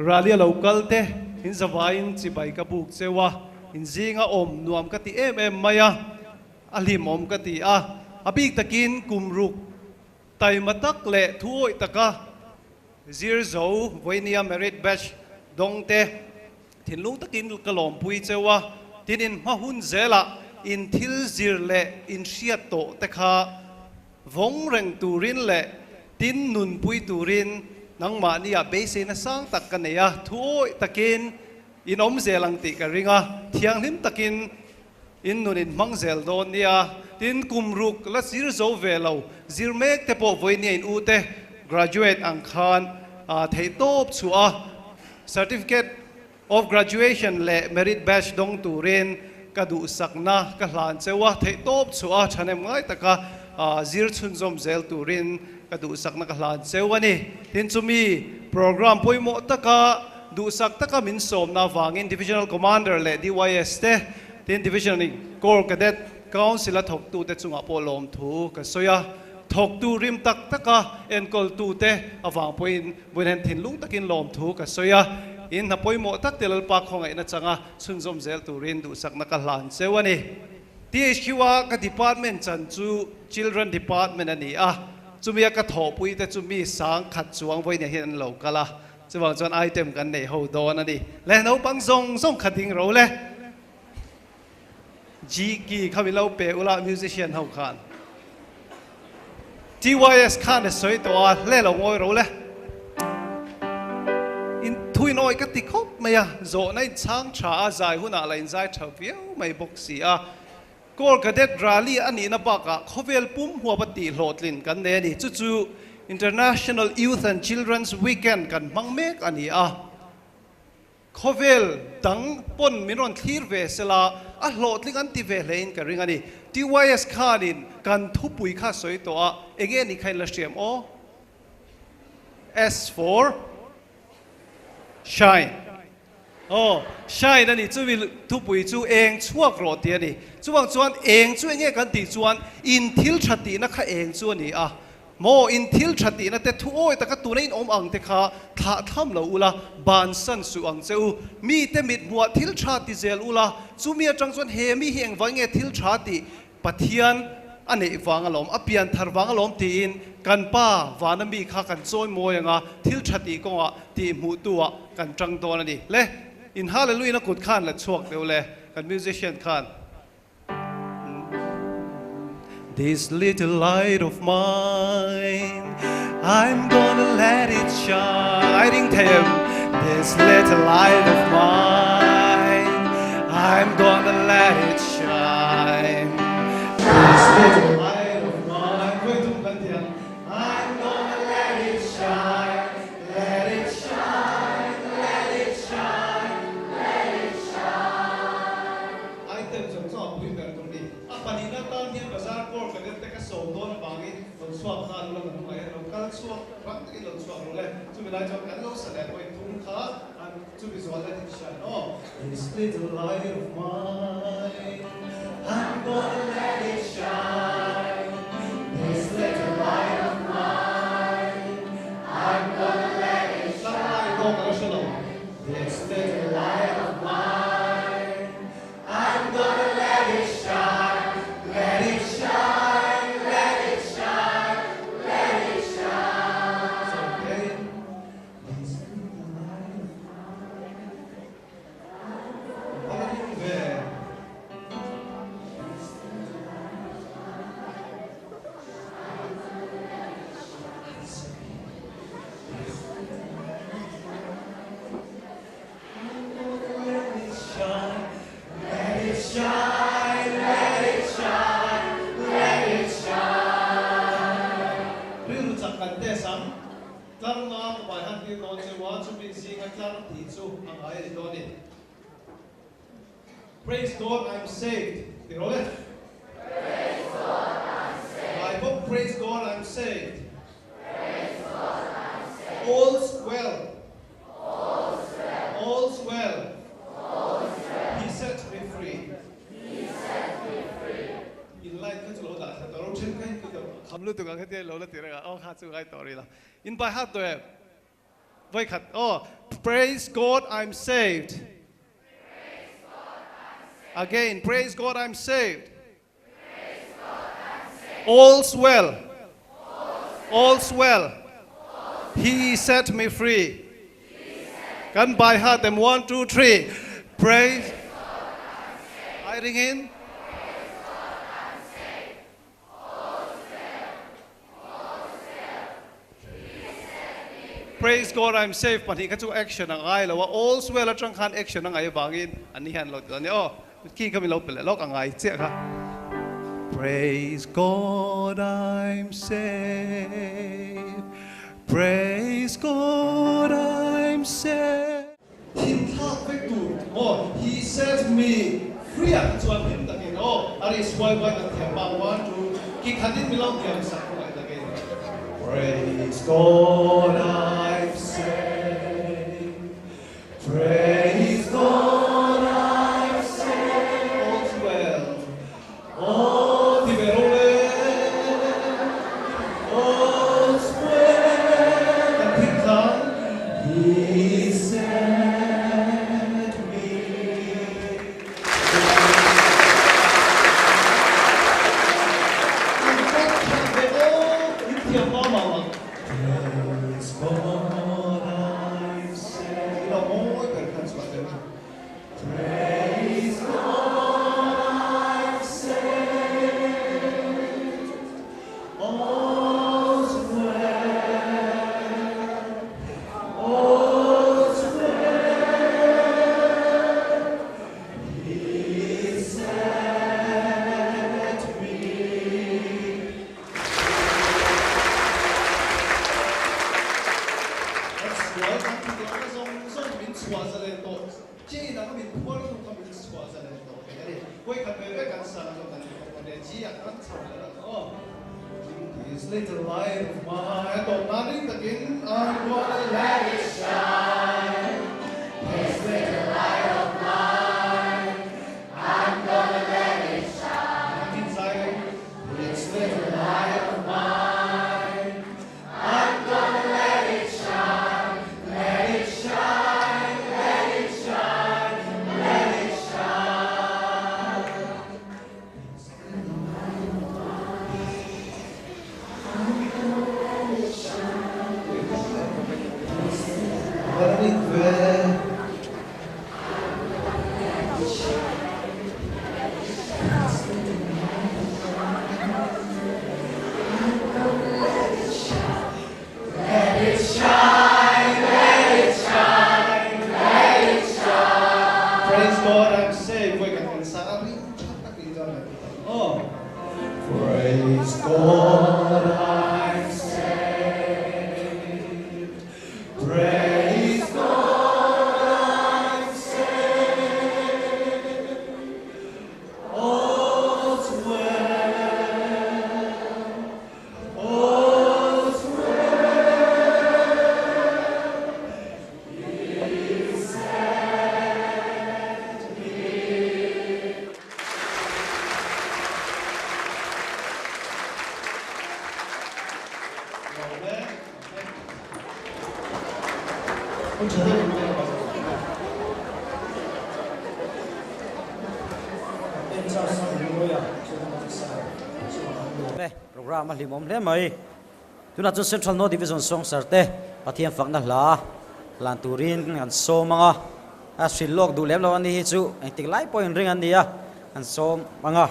ralia local te in zawain chibai ka buk chewa in zinga om nuam ka ti em maya alim om ka ti a abik takin kumruk tai matak le thuoi taka zir zo voinia merit batch dongte thinlung takin kalom pui chewa tinin mahun zela in thil zir le in shiat to tekha vong reng turin le tin nun pui turin nang ma nia base na sang tak kaneya thuoi takin in om zelang ti ka ringa thiang lim takin in nunin mangzel don nia tin kumruk la zir zo velo zir mek te po voinia in ute graduate ang khan thei top chua certificate of graduation le merit batch dong turin kadu sakna ka hlan chewa thei top chua thanem ngai taka zir chun zom zel turin kadu sakna ka hlan chewani tin chumi program poimo taka du sak taka min som na wangin divisional commander le DYS te tin divisional corps cadet council a thok tu te chunga polom thu ka soya thok tu rim tak taka enkol tu te awang poin buinen thin lung takin lom thu ka soya in na poimo tak telal pa khongai na changa chunzom zel turin du sak na ka hlan chewani THQA ka department chan chu children department ani a chumia ka thopui te chumi sang khat chuang voina hian lo kala chuwang chuan item kan nei ho don ani le no pang zong khating ro le G ki khamilo pe ula musician ho khan TYS khan e soi to le lo ngoi ro le in thui noi ka ti khop maya zo nai chang tha zai huna la in zai thaviau mai boxi a Kor cadet rally ani na baka khovel pum huwa pati hlotlin kan ne ni chu International Youth and Children's Weekend kan mangmek ani a khovel dang pon minon thir ve sela a hlotling an ti ve lein ka ring ani TYS khanin kan thupui kha soi to a again ni khai la stream o S4 shine shine ani chu vil thupui chu eng chuak ro ti ani chuwang chuan eng chu nge kan ti chuan in thil thati na kha eng chu ani a mo in thil thati na te thu oi ta ka tu nei om ang te kha tha tham lo ula ban san su ang cheu mi te mit muwa thil thati zel ula chu mi atang chuan he mi heng wange thil thati pathian ane wangalom apian thar wangalom ti in kan pa wanami kha kan choi moyanga thil thati ko a ti mu tuwa kan tang don ani le in hallelujah na kut khan la chuak deu le kan musician khan This little light of mine, I'm gonna let it shine. This little light of mine, I'm gonna let it shine. This little light of mine, I'm gonna let it shine. Let it shine, let it shine, let it shine. I tell you something, we better do it. Apanina tan hian bazar kor ka det ka so don bangi on swap khan lo na mai lo kal swap rak ki lo swap lo le chu bi lai jam kan lo sa le koi tum kha an chu bi zo la ti sha no this little light of mine I'm gonna let it shine this little light of mine I'm gonna let it shine this little light of mine I'm gonna let it shine let it shine, let it shine, let it shine. So then, let's do the light of mine. Let it shine, let it shine, let it shine. Riu chak kan te sam, tlang na ko bai han ki don che wa chu bin sing a tlang ti chu ang ai ri don ni. Praise God, I'm saved. Ti ro le. Praise God, I'm saved. I hope praise God, I'm saved. Praise God, I'm saved. All's well. All's well. All's well. All's well. He set me free. He set me free. In light ka chu lo da ta ro chen kai ki to kham lu tu ka ke lo la ti ra o kha chu gai to ri la in by hat to Voi khat. Oh, praise God, I'm saved. Again, praise God, I'm saved. All's well. All's well. He set me free. Can by heart them 1, 2, 3. Praise. I ring in. Praise God, I'm safe. But he can do action. Ang ay lawa all's well. At kan action ang ay bangin. Anihan lo. Ani oh. King kami lo pala. Lok ang ay siya ka. Praise God, I'm saved. Praise God, I'm saved. He talked back to. Oh, he set me free. So I'm him again. Oh, ari why the tiambang 1, 2. King hadin milaw tiang sa ko again. Praise God, I'm saved. Praise God, I'm saved. All's well. All the well. All's well. And He set me. Praise God, I'm saved. You know, more than that's what they want. Praise God, I'm saved. All's well. All's well. He set me. This little light of mine, don't nothing again, I'm gonna let it shine. This little light of mine, I'm gonna let it shine. Inside, this little light of mine, I'm gonna let it shine. Let it shine, let it shine, let it shine. Let it burn. Let it shine, let it shine, let it shine. Praise God, I'm saved. Wait, I'm sorry. Oh. Praise God, I'm saved. Praise God, I'm saved. All's well. All's well. He set me. Program limom le mai tuna chu Central North Division song sarte pathiam fakna hla lan turin an so manga a silok du lem lo ani hi chu ang tik lai point ring an dia an som manga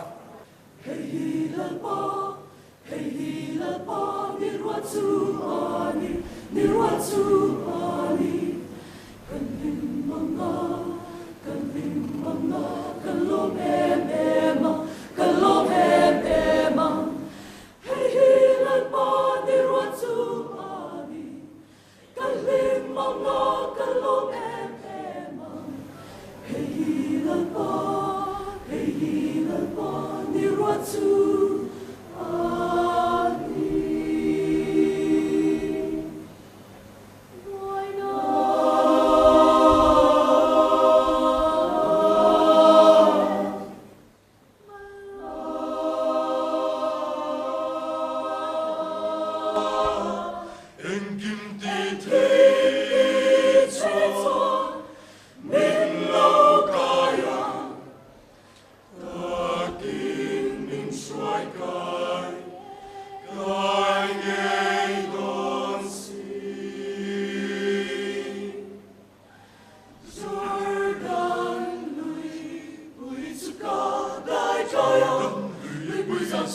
En kim ti te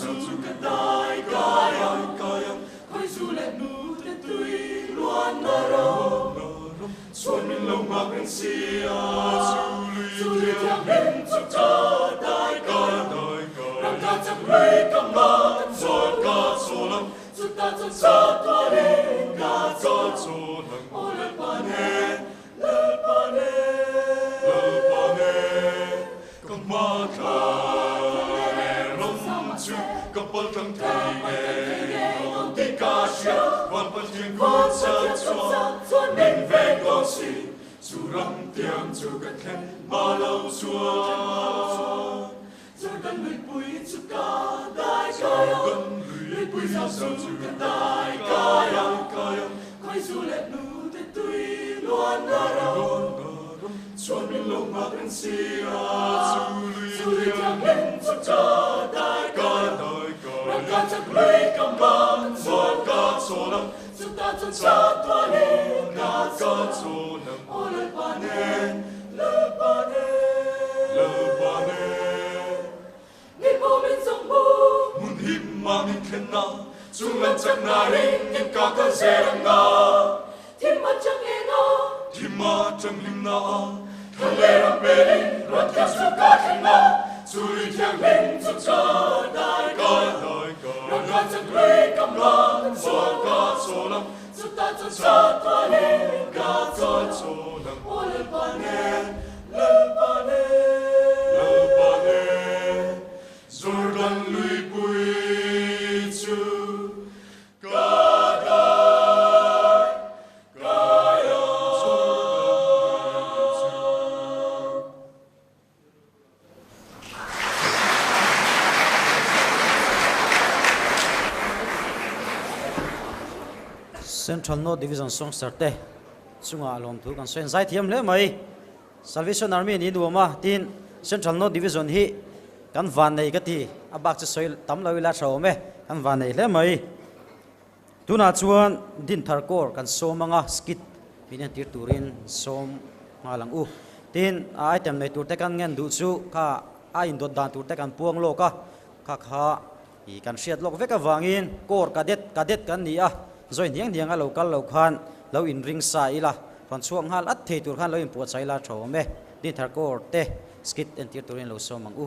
sau chu ka dai kayang khoi zu le nu te tui luan na ro xuân min lâu ngọc en sia chu li thiang hin chu cha dai kayang ram ta chak lui kam ma chuan ka chulam chu ta chu cha to ni ka cha chulam o le pa ne kam ma kha ne rom chu kapal tang thai ne ong ti ka sia wan pa thiên ko cha chuan min ve ko si chu ram tiang chu ka khen ma lâu chuan Jordan lui pui chu ka dai kayang lui pui sao chu ka dai kayang khoi zu le nu te tui luan na ro chuan min lo ma kan sia chu lui thiang hin chu cha dai kayang ram ka chak lui kam ma chuan ka chulam chu ta chu cha to ni ka chulam o le pa ne Min song bu mun him ma min khen na chung lan chak na ring in ka ka zerang na thim ma chang e na thim ma chang lim na thang le ram pe lin rat ka su ka khen na chu li thiang lim chu cha dai ka ram ka chak lui kam la chuan ka chulam chu ta chu cha to ni ka chulam o le pa ne Jordan lui pui chu ka dai Central North Division song sarte chunga lom thu kan sen zai thiam le mai Salvation Army ni duama tin Central North Division hi kan van nei ka ti abak che soi tam lo la tho me kan van nei le mai tuna chuan din thar kor kan somanga skit pin tir turin som ngalang u tin item nei tur te kan ngen du chu kha a in dot dan tur te kan puang lo ka kha kha i kan hriat lok veka wangin kor kadet kan ni a zoi niang a lokal lo khan lo in ring sa ila kon chuang hal at thei tur khan lo in pu chai la tho me din thar kor te skit en tir turin lo somang u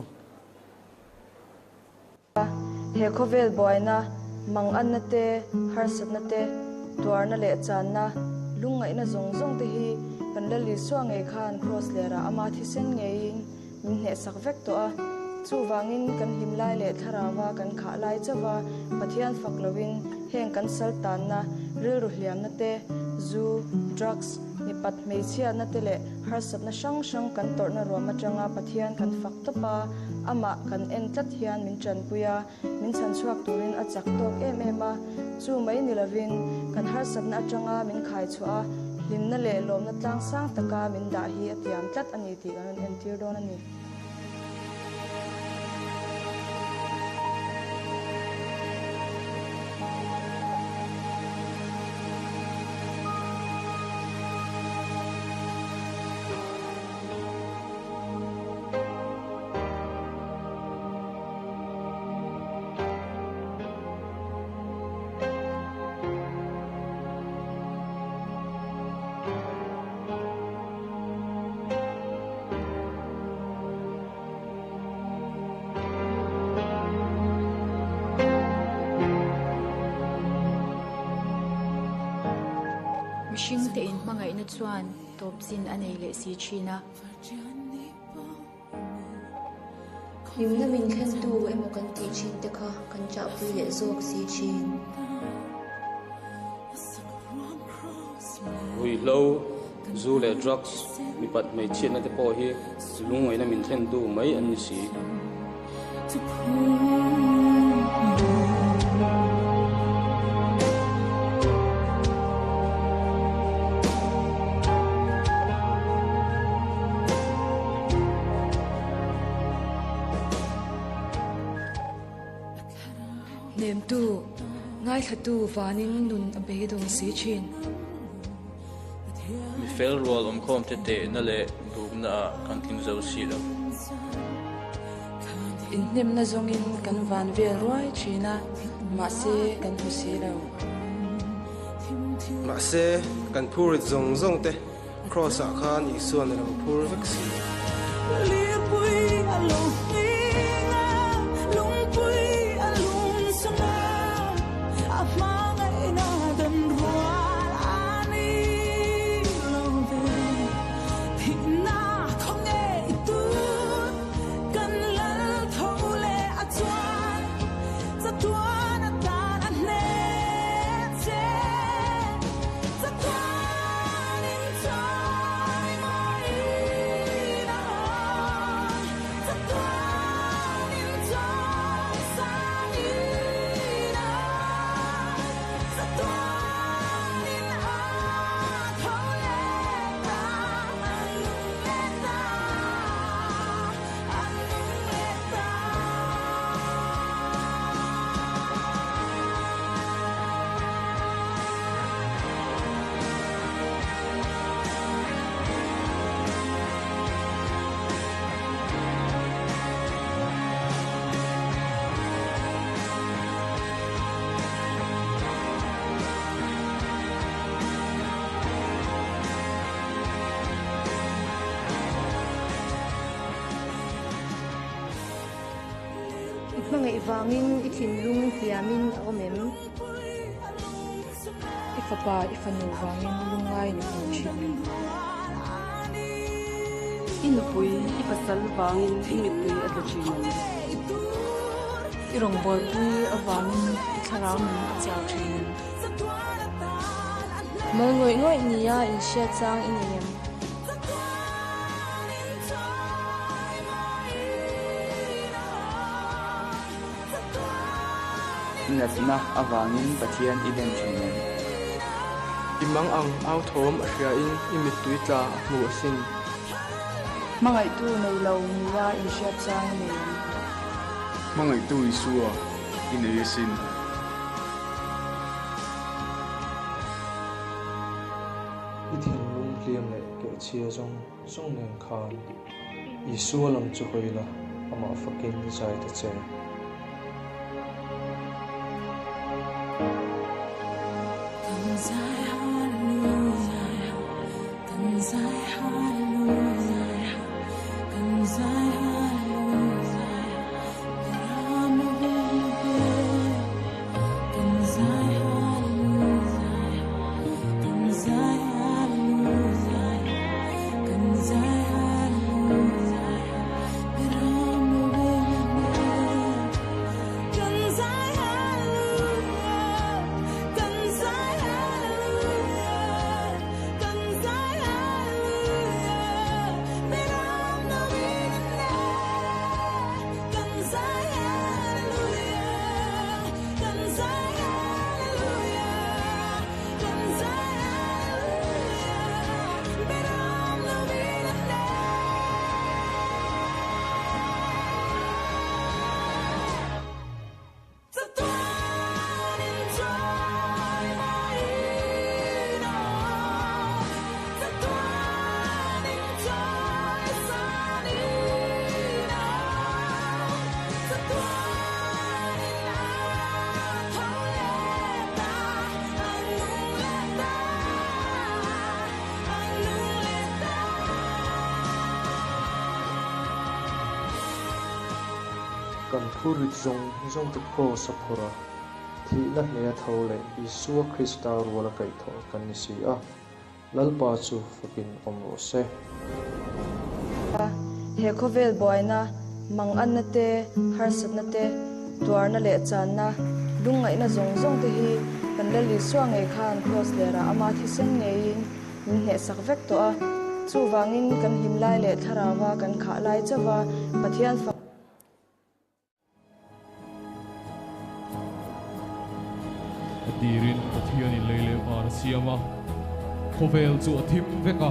he khovel boina mang an na te har sat na te tuar na le chan na lungai na zong te hi kan la li suang ei khan cross lera ama thi sen ngein min he sak vek to a chu wangin kan himlai le tharawa kan kha lai chawa pathian faklowin heng kan sal tan na ril ru hliam na te zu drugs ni pat mei chia na te le har sat na sang kan tor na ro ma tanga pathian kan fak to pa ama kan en tat hian min chan puya min chan chuak turin a chak tok em a chu mai ni lovin kan har sat na atanga min khai chua lim na le lom na tlang sang taka min da hi atiam tlat ani ti kan en tir don ani Mishing te in mangai na chuan top sin anei le si china Yumna min khen tu emo kan ti chin te kha kan cha pui le zok si chin Ui lo zu le drugs mi pat mai chin na te po hi lungoi na min khen tu mai an si nem tu ngai thatu vanin nun abe dong si chin mi fel rol om khom te te na le dum na kan king zo si lo in hnem na zongin kan van vel ruai thina ma se kan hu si lo ma se kan phur zong zong te cross a khan i suan lo phur vek si li pui alo inga lung pui alung sama afma ngai na dan rual ani lo ve thina không nghe tu kan la thâu le a chuan za tuan a ta na ne che za tuan in chai mai na za tuan in chai sa ni na za tuan in a thâu le ta an le ta an le ta Mangai wangin ithin lung hiamin omem ifapa ifanu wangin lungai ni chin inupui ipasal wangin imitui atachin irong bol pui awangin tharam chau thin mangoi ngoi nia in sha chang inim Nasna awangin pathian idem chinen imang ang au thom a hria in imit tui tla mu sin mangai tu nei lo nia in sha chang ni mangai tu isua in esin ithin lung liam le ke chia jong song nen khan isua lam chu hoila ama fakin zai ta che kan phurit zong zong te cross aphora thi na le thole isua krista rola kai tho kan ni si a lalpa chu fakin omro se he khovel boina mang an na te harsat na te tuar na le chan na lungai na zong zong te hi kan le li suang ei khan cross le ra ama thi sen ngei in he sak vek to a chu wangin kan him lai le tharawa kan kha lai chawa pathian Tirin pathian in leile ar siama khovel chu athim veka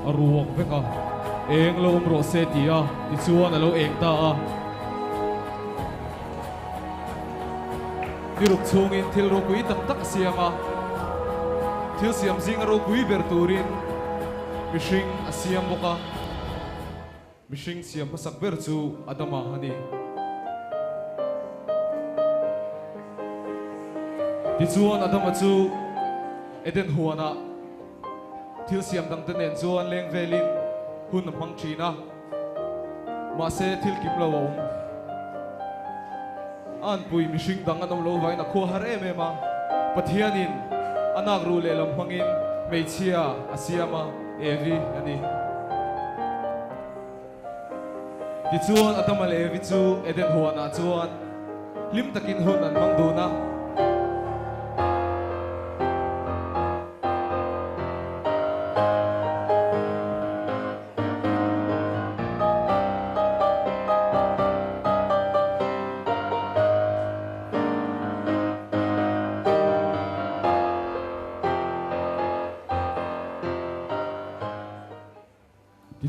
aruak veka eng lo umro setia ti chuan alo eng ta a niruk chungin thil ro pui tak tak siama thil siam zing ro pui ber turin mishing asiam boka mishing siam pasak ber chu adama hani ti chuan adama chu eden huana thil siam dang ten en chuan leng velin hun mang thina ma se thil kim lo om an pui mihring dang anom lo vai na kho har em ema pathianin anak ru le lam hangin meichia asiama evi ani ti chuan atama le evi chu eden huana chuan lim takin hun an mang du na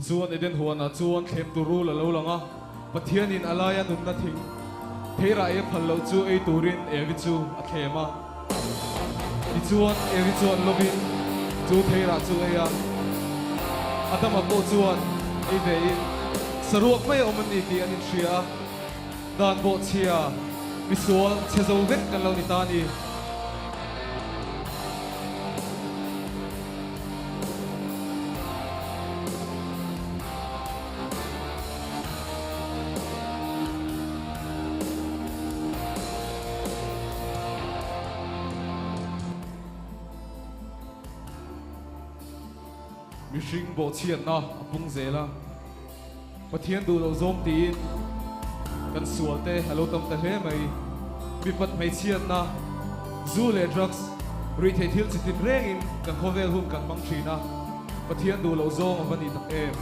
chuan eden huana chuan thlem turu la lo langa pathianin alaya nun na thing theira e phal lo chu ei turin evi chu a thema ti chuan evi chuan lobin chu theira chu eya atama po chuan ei ve in saruak mai omani ti anin thria dan bo chia misual chezo vek kan lo ni tani mihring bo chian na apung zela pathian du lo zom tin kan sual te halo tam ta hle mai bipat mai chian na zu le drugs ri the thil chitin reng in kan khovel hum kan mang thina pathian du lo zom avani tak em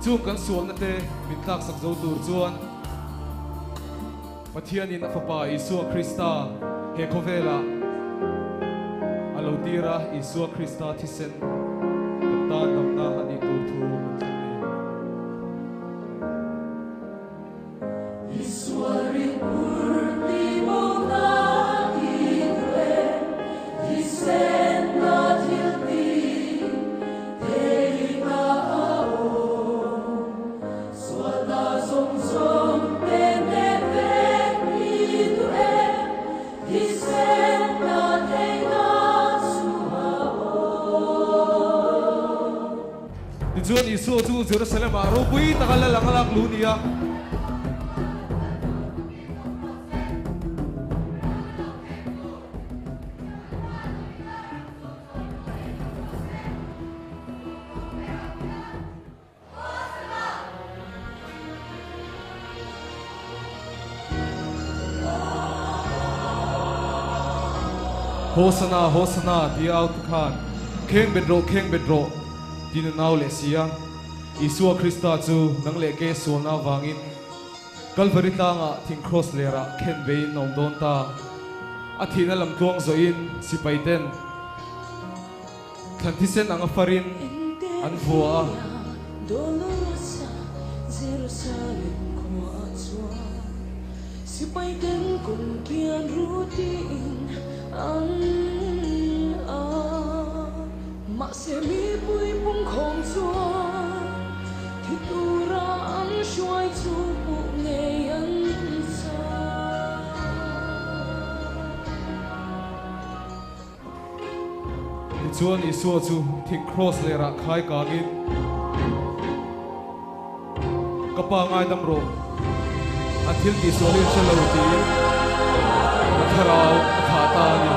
chu kan sual na te min tak sak zo tur chuan pathian in afapa Isu Krista he khovela alo tira Isu Krista thisen ta namna ani tur thu Iswari purti bona idwe disen na tilti teika ao swada som som pene idwe disen na teika Tujuan Isu tu Jerusalem aro pui takala langalak lunia Hosana Hosana di out khan Keng bedro din naw le sia Isu Krista chu nang le ke sualna wangin Calvary tanga thing cross lera khen vein nom don ta athina lam tuang zo in sipaiten thantisen anga farin an vua Dolorosa Jerusalem ko atwa sipaiten kung kian rutin ang ma se mi pui pung khom chua thi tura an shuai chu pu ne an sa chuan Isu chu thing cross lera khai kangin kapa ngai dam ro athil ti solin chalo ti tharau khata ni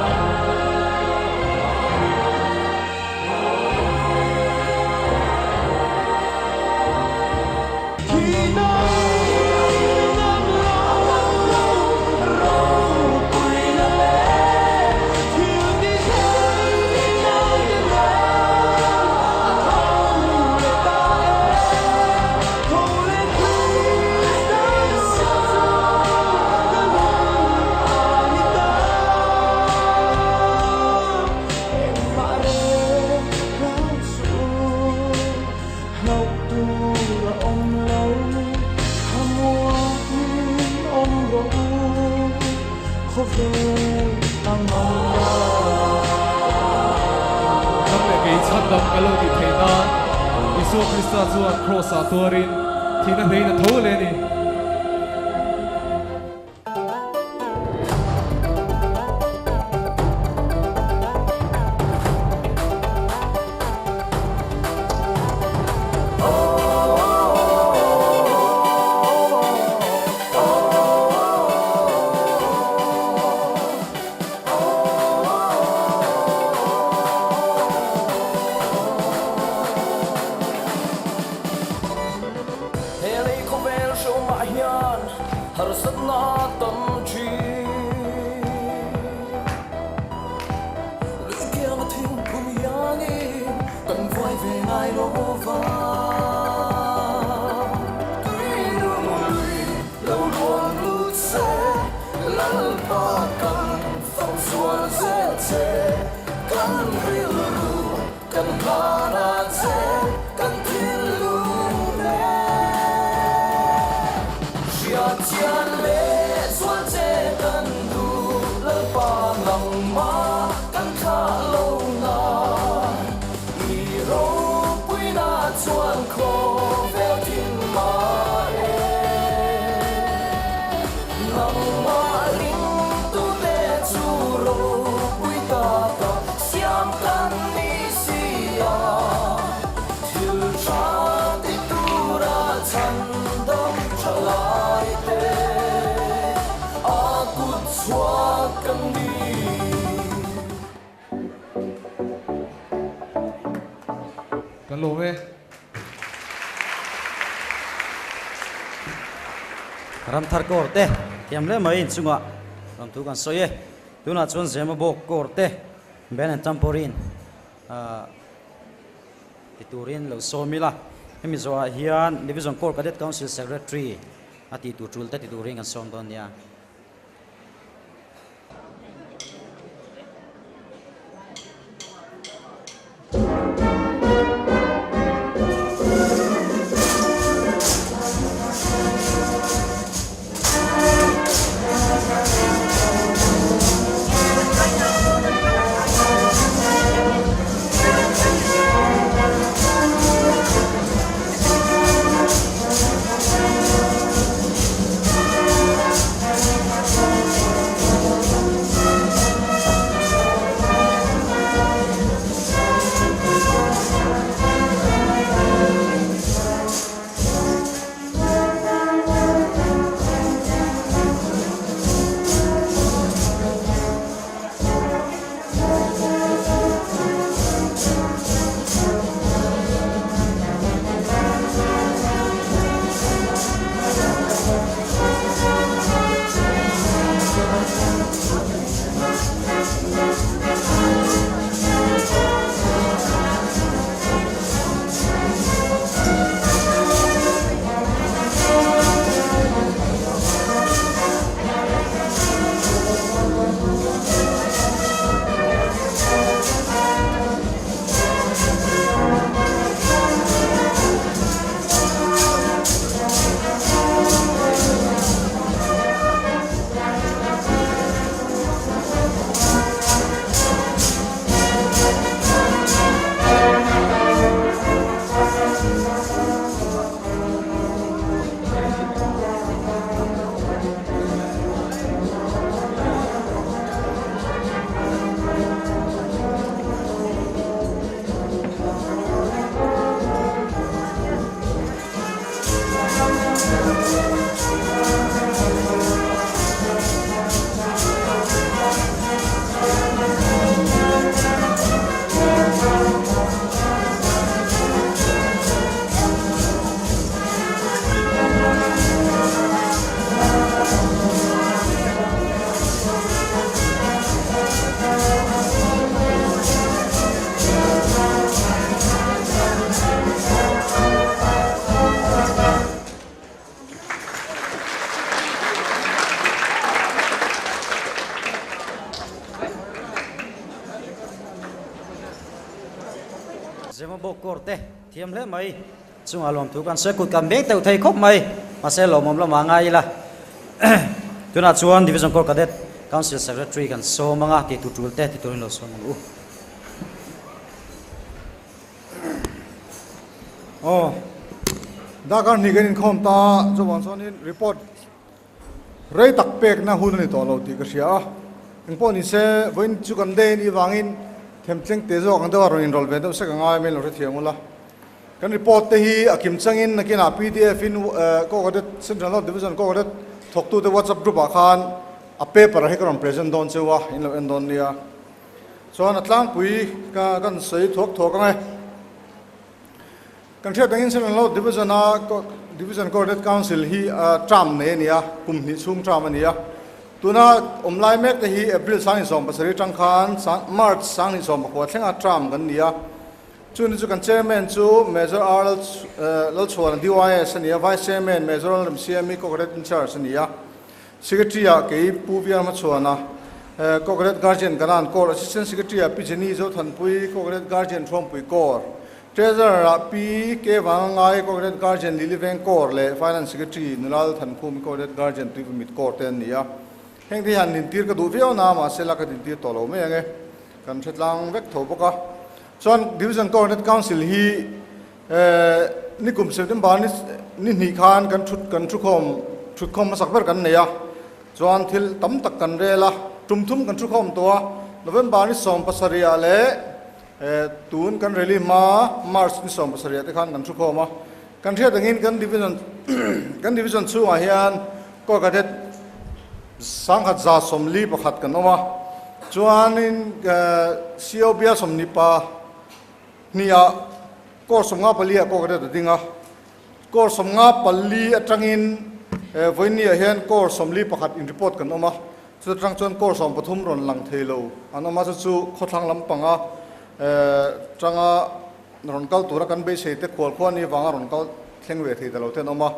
Isu Krista chuan cross a tuarin thina hleina tho le ni har sat na tam chi lu kia ma thing kum yangi kan voi ve ngai lo va tui nu lui lo luang lu se lal pa kan phong suan se se kan ril lu kan pa na se kan tin lu ne chia chia le suan se kan du lal pa lang ma kan kha lo na mi ro pui na chuan kho vel tin ma e nang ma ring tu te chu ro pui ta ta siam kan ni sia thil cha ti tu ra chan dam chalai te a kut chwa kan ni kan lo me ram thar kor te tiam le mai chunga ram thu kan soye tuna chun zema bok kor te ben and tamporin titurin lo somila hemi zo hian division court cadet council secretary ati tu tul te titurin kan som don ya zema bok korte thiam le mai chung alom thu kan se kut kan bek teu thei khop mai ma se lo mom lo ma ngai la tuna chuan division court cadet council secretary kan so manga ti tu tul te ti turin lo so u oh da kan ni gen khom ta zo wan son in report rei tak pek na hun ni to lo ti ka sia eng po ni se voin chu kan de ni wangin them cheng te zo kan da ro in rol ve do se ka ngai me lo re thiamula kan report te hi akim changin nakina pdf in ko cadet central North division ko cadet thok tu the whatsapp group a khan a paper he kan present don chewa in lo en don nia so na tlang pui ka kan sei thok thok ngai kan thia dangin central North division a division coordinate council hi tram ne nia kum ni chung tram ania tuna omlai mek te hi april sang som pasari tangkhan march sang som ko thlenga tram kan nia chun chu kan chairman chu major arl lal chhuan dys ania vice chairman major mcme coordinate in charge ania secretary a ke puvia ma chhuana coordinate guardian kanan core assistant secretary a pijani zo thanpui coordinate guardian thompui core treasurer p ke wangai coordinate guardian liliveng core le finance secretary nulal thanphum coordinate guardian tribumit core ten nia heng thi han nin tir ka du veo na ma sela ka din tir to lo me nge kan thetlang vek tho boka chon division coordinate council hi nikum september ni khan kan thut khom ma sakber kan neya chon thil tam tak kan rela tumthum kan thu khom to november ni som pasaria le tun kan rally ma march ni som pasaria te khan kan thu khoma kan thia dangin kan division chu a hian ko ka det sanghat za somli pakhat kan oma chuanin siobia somni pa nia ko somnga palia ko ka det dinga ko somnga pali atangin voinia hian ko somli pakhat in report kan oma chu trang chon ko som pathum ron lang theilo anoma chu khotlang lampanga changa ron kal tura kan be se te khol khwani wanga ron kal thlengwe thei dalo ten oma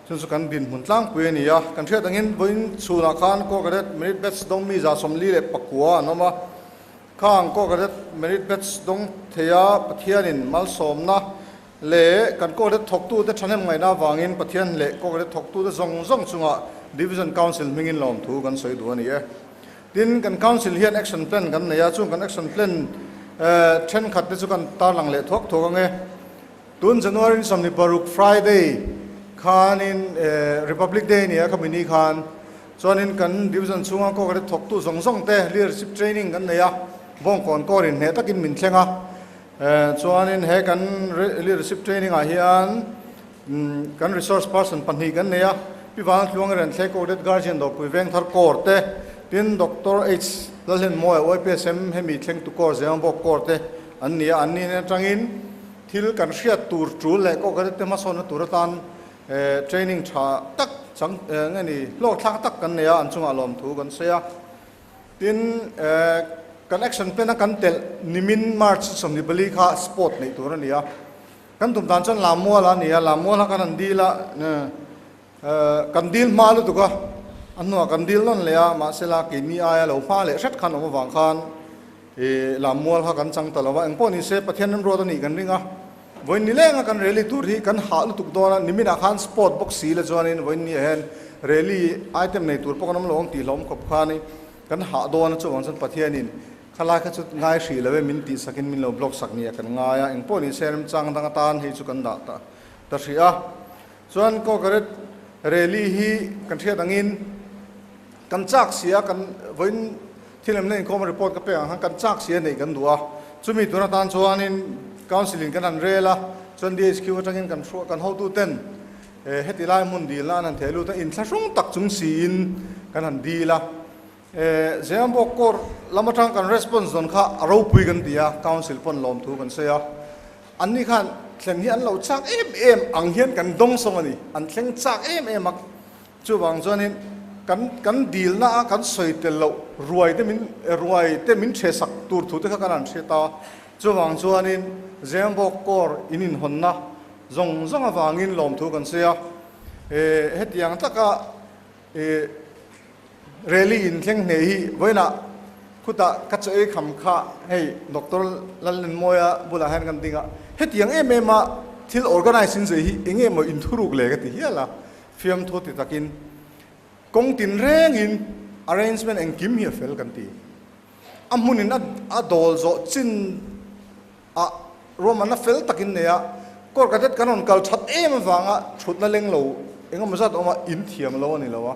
chu kan din mun tlang pui ania kan thia dangin boin chuna khan ko garet merit batch dong mi za somli le pakua anoma khang ko garet merit batch dong theya pathianin mal somna le kan ko garet thok tu te thanem ngai na wangin pathian le ko garet thok tu te zong chunga division council mingin lom thu kan soi du ani tin kan council hian action plan kan neya chung kan action plan then khat te chu kan tar lang le thok nge tun january somni paruk friday khan in republic day ni kamini khan chuanin kan division chunga ko ka thok tu zong te leadership training kan neya bong kon korin he takin min thlenga chuanin he kan leadership training a hian kan resource person panhi kan neya piwang tluang ren thle coordinate guardian do pui veng thar korte tin dr h lalhen moi opsm hemi thleng tu kor zem bo korte annia anni ne tangin thil kan hriat tur tru le ko ka te ma son turatan training tha tak chang ngani lo thlang tak kan neya an chunga lom thu kan seya tin kan action plan kan tel nimin march somni bali kha sport nei tur ania kan tum dan chan lamwala nia lamwala kan andila kandil malu tuka anno kandil non leya ma sela ke ni aya lo pha le shat khan o wang khan lamwal ha kan chang talawa engpo ni se pathian ro ni kan ringa voin ni lenga kan rally tur hi kan ha lu tuk dona nimina khan sport box si le join voin ni hen rally item nei tur pokanam long ti lom khop khani kan ha dona chu wang pathianin khala kha chu ngai hri lewe min ti sakin min lo block sakni kan ngaya engpo ni serem chang dang tan hi chu kan da ta ria chuan ko garet rally hi kan thia dangin kan chak sia kan voin thilem nei kom report ka pe han kan chak sia nei kan duwa chumi tuna tan chuanin counseling kan an rela chon DSQ atangin kan thro kan how to ten hetilai mun di la nan thelu ta in thlashung tak chung sin kan han di la zembo kor lamatang kan response don kha aro pui kan dia council pon lom thu kan seya anni khan thleng hi an lo chak em ang hian kan dong song ani an thleng chak em ak chu wang chuanin kan deal na kan soi tel lo ruai te min the sak tur thu te kha kan an the ta chu wang chuanin zembo kor inin honna zong awangin lom thu kan seya hetiang taka rally in thleng nei hi voina khuta kachoi kham kha hei doctor lallen moya bula han kan dinga hetiang emema thil organizing je hi enge mo in thuruk le ga ti hiala fiam thoti takin kong tin reng in arrangement and kim hi fel kan ti amunin a dol zo chin a roman na fel takin ne ya kor ka det kanon kal that em wanga thut na leng lo engam mazat oma in thiam lo ni lo wa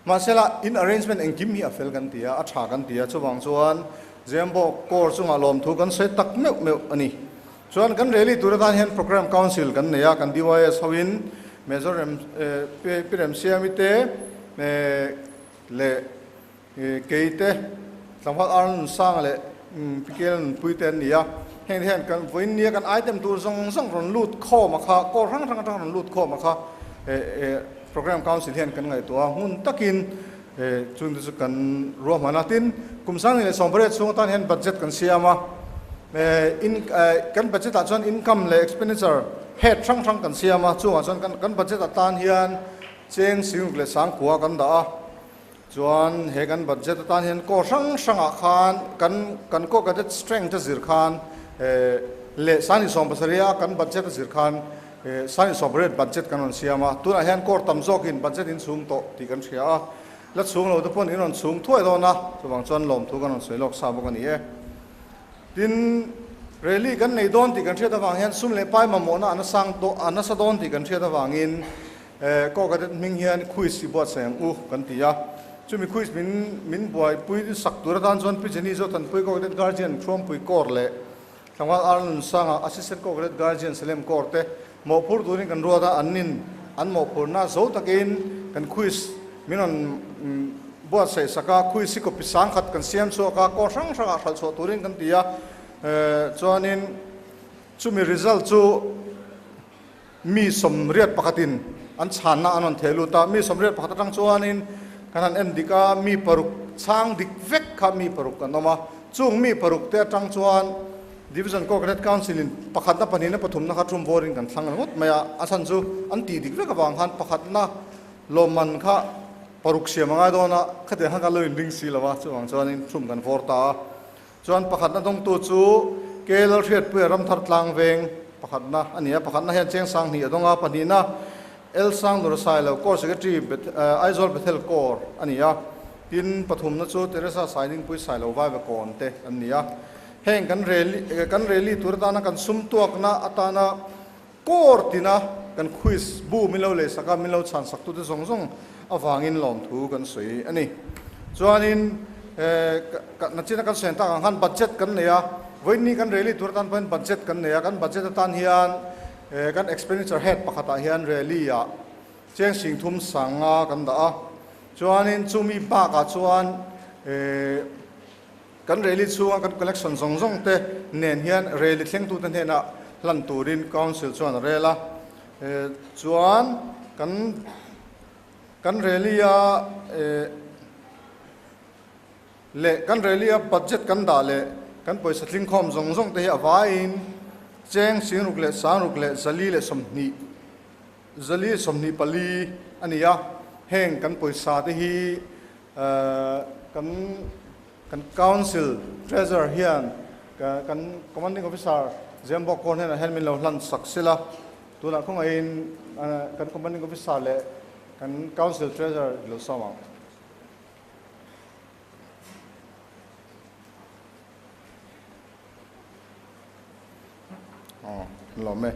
masela in arrangement and kim hi a fel kan ti a tha kan ti a chuwang chuan zembo kor chunga lom thu kan se tak meu ani chuan kan rally turatan hen program council kan ne ya kan dys hawin major pm siamite le keite tlamhal arn sang le pikel puiten nia hen kan voin nia kan item tur zong ron lut kho ma kha ko rang ron lut kho ma kha program council hian kan ngai to hun takin chung chu kan ro manatin kumsang ni sombret chung tan hian budget kan siama in kan budget a chuan income le expenditure head thang kan siama chu a chuan kan budget a tan hian cheng sing le sang khuwa kan da chuan he kan budget a tan hian ko sang a khan kan ko ka strength zir khan le sani sombasaria kan budget zir khan sani sombret budget kan on siama tuna hian kor tam zokin budget in sum to ti kan thia la chung lo to pon in on chung thoi do na chuwang chuan lom thu kan on soilok sa bok ani e tin rally kan nei don ti kan thia da wang hian sum le pai ma mo na ana sang to ana sa don ti kan thia da wangin ko ka ming hian quiz si bot sang u kan tia chumi quiz min boy pui sak tur dan chuan pi jeni zo tan pui ko ka guardian from pui kor le thangwa arun sanga assistant ko ka guardian selem kor te mo phur durin kan ro da anin an mo phur na zo takin kan quiz minon buat sai saka quiz si ko pisang khat kan siam so ka ko sang sang khal so turin kan tia chuanin chumi result chu mi somriat pakhatin an chhanna anon thelu ta mi somriat pakhat tang chuanin kanan endika mi paruk chang dik vek kha mi paruk kan noma chung mi paruk te tang chuan division coordinate council in pakhat na panina pathum na khathum boring kan thlang ngot maya asan chu an ti dik vek awang han pakhat na loman kha paruk siamanga dona khate ha ka loin ring si lawa chuang chuanin thum kan vorta chuan pakhat na dong tu chu kelal thiat pu ram thar tlang veng pakhat na ania pakhat na hian cheng sang ni adonga panina el sang nur sailo core secretary aizol bethel core ania tin pathum na chu teresa signing pui sailo wa ve kon te ania heng kan rally tur dana kan sum tuak na atana core tina kan quiz bu milo le saka milo chan sak tu te zong zong awangin lom thu kan sui ani chuanin na china kan senta han budget kan neya voini kan rally tur dan pen budget kan neya kan budget tan hian kan expenditure head pakhata hian rally ya cheng sing thum sanga kan da chuanin chumi ba ka chuan kan rally chuang kan collection zong zong te nen hian rally thleng tu tan hena lan turin council chuan rela chuan kan rally ya le kan rally ya budget kan da le kan poisa tling khom zong zong te hi awain cheng sing ruk le sang ruk le zali le somni pali ania heng kan poisa te hi kan council treasurer hian kan commanding officer zembo kon hena helmin lo hlan saksila tuna khong ain kan commanding officer le kan council treasurer lo sama lo me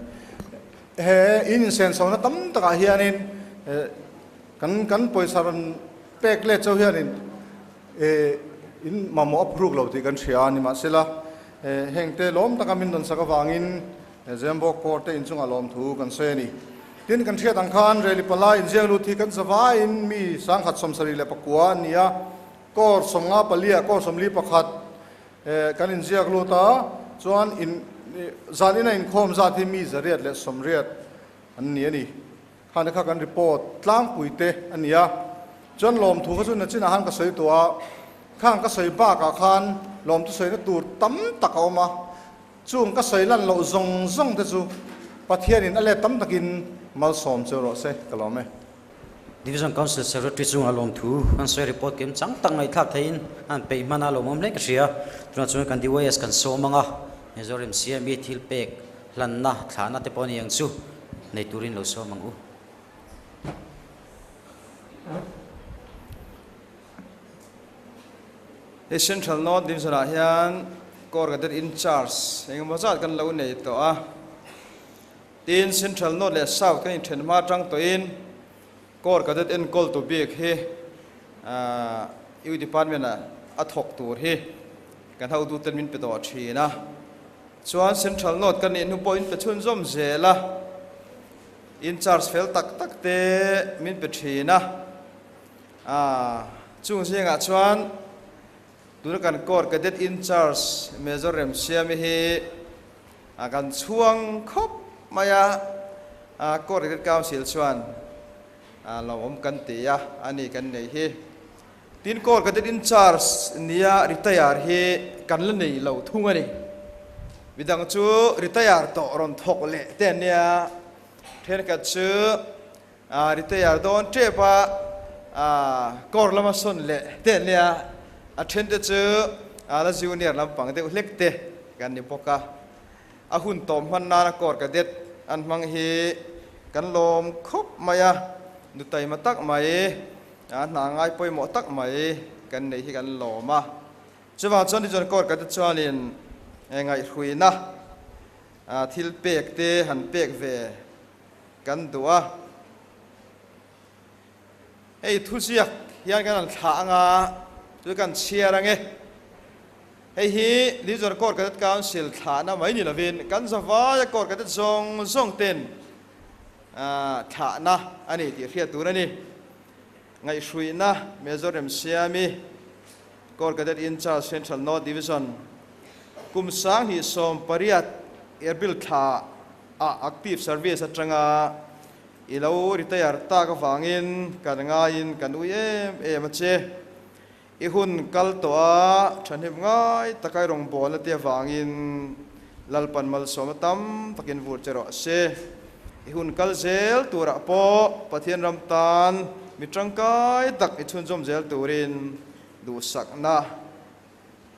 he in sen so na tam taka hianin kan poisa ran pek le chau hianin in mamo approve lo ti kan thia ni ma sela hengte lom taka min don saka wangin zembo court in chunga lom thu kan se ni tin kan thia tang khan reli pala in jelu thi kan zawa in mi sang khat somsari le pakwa nia kor songa palia kor somli pakhat kan in jiak lu ta chuan in zanina in khom za thi mi zariat le somriat an ni ani khana kha kan report tlang puite ania chon lom thu chu na china han ka soi to khang ka soi ba ka khan lom tu soi na tur tam takawma chung ka soi lan lo zong zong te chu pathian in ale tam takin mal som chero se kalome division council secretary chung alom thu an soi report kem chang tang ngai thak thein an pe mana lo mom le ka ria tuna chung kan DYS kan so manga mezorim CME thil pek hlan na thana te poni yang chu nei turin lo so mangu Central North Division hian coordinator in charge engemaw zat kan lo nei to a tin Central North le South kan in ma tang to in coordinator in call to big he EU department a thok tur he kan hau du ten min pe to thina chuan Central North kan in point pe chun zom zela in charge fel tak tak te min pe thina chung singa chuan tuna kan coordinator in charge major rem siam hi kan chuang khop maya coordinator council chuan lom om kan ti ya ani kan nei hi tin kor ka in charge nia retire hi kan la nei lo thunga ni bidang chu retire to ron thok le te nia then ka chu retire don trepa kor lama son le te nia attend chu la junior lam pang te ulek te kan ni poka a hun tom man na kor ka det an mang hi kan lom khop maya nu tai ma tak mai na ngai poi mo tak mai kan nei hi kan loma chuwa chon ni jon kor ka te chuanin ngai hruina thil pek te han pek ve kan dua ei thu siak hian kan tha anga tu kan chiarange hei hi li jon kor ka te council tha na mai ni lovin kan zawa ya kor ka te zong ten thả na anh ấy thì khiết tu này ngày suy na Mizoram Siami còn cái đất in charge Central North Division kum sang hi som pariat airbil tha active service atanga ilo retire ta ka wangin kan nga in kan uye ma che I hun kal to a thanim ngai takai rong bol te wangin lalpan mal som tam takin vur chero se hun kal zel tura po pathian ram tan mitrangkai tak ichun jom zel turin du sakna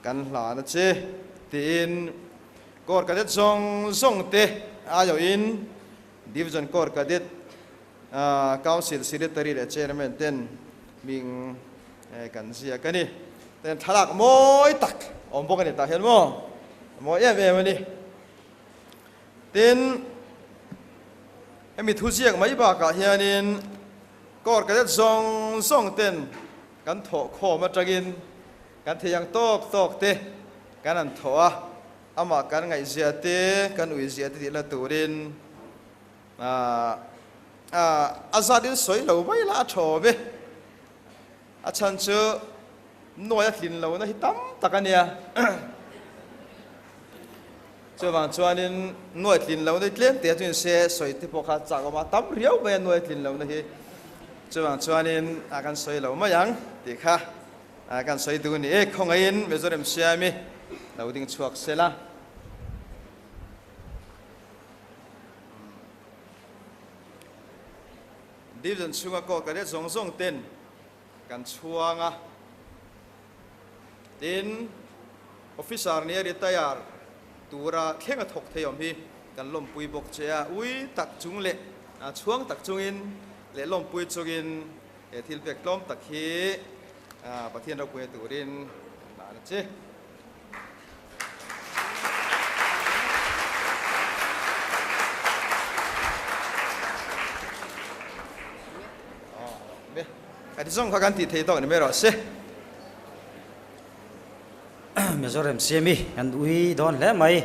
kan hla na che tin kor kadet zong te ayo in division kor kadet council secretary le chairman ten ming kan sia kani ten thalak moi tak om bok ni ta hen mo moi em ni tin mi thu siak mai ba ka hianin kor ka zong ten kan tho kho ma tagin kan theyang tok te kan an thoa ama kan ngai zia te kan ui zia te la turin azadin soi lo mai la tho be a chan chu noya thlin lo na hitam takania cho vàng cho nên nuôi thìn lâu đấy lên tiền chuyên xe soi tiếp bọc hạt chả có mà tắm riêu về nuôi thìn lâu đấy cho vàng cho nên akan soi lâu mà yang thì kha akan soi tu ni không ai in bây giờ em xe mi lâu tiếng chuộc xe la đi dần xuống có cái đấy zong tên kan chuang à tin officer này retire tura khenga thok theyom hi kan lom pui bok chea ui tak chung le chuang tak chungin le lom pui chungin e thil pek lom tak hi pathian ro pui turin la na che be ati song kha kan ti thei tok ni me ro se Mizoram Siami and we don't let my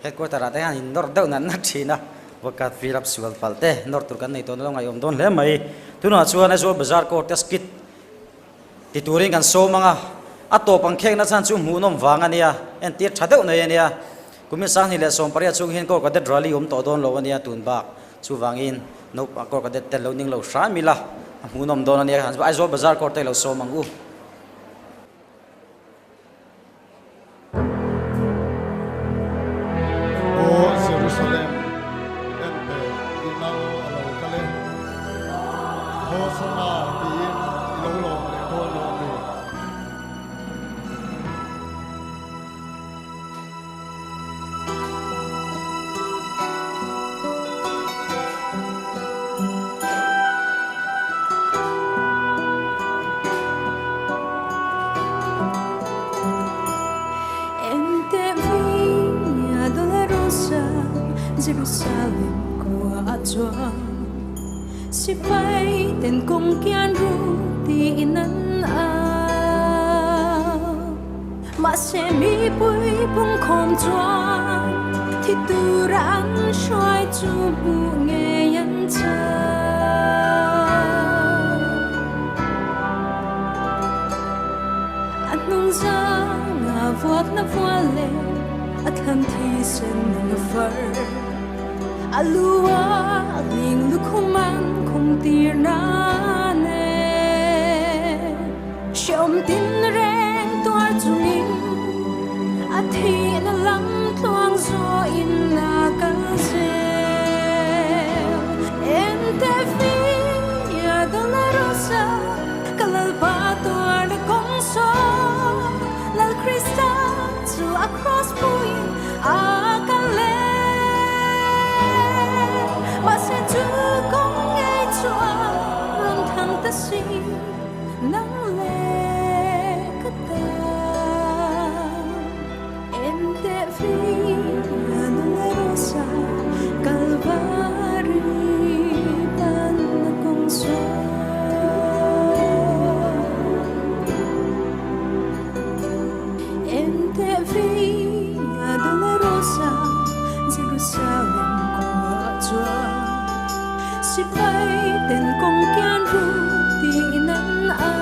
headquarter at in North down and not China. Wakat Philip Sual Palte, North Turkan, I don't know, don't let my do not so as well bizarre court test kit. Tituring and so manga atop and Kang Nasan Munum Vangania and Tia Chadonania. Kumisani let some Paria Sung Hinko got the Dralium Todon Lovania Tunbak, Suvangin, no Paco de Teloning Lo Shamila, Munum Donania, as well bizarre court of so mangu. Jerusalem ente dinang alo kale hosana tin lo le to lo le Jerusalem của Adwa si bay tên công kian ru ti inan a mà sẽ mi bui bung khom chua thì tu ran xoay chu bu nghe yan cha anh nung ra ngà vuốt na vuốt lên at han thi sen na phật alua ling lu khuman tir na ne xiom tin reng toar chumin a thi na lam thuang zo in na kal se en te fi ya dolorosa kalal pa toar na kong so lal Krista to a cross point a kale mà sẽ chú con nghe chúa lòng thăng ta si nắng lệ cất ta en te vi dolorosa Calvary tan na consuelo en te vi dolorosa Jerusalem chúa si bay tên công kian ru ti nan a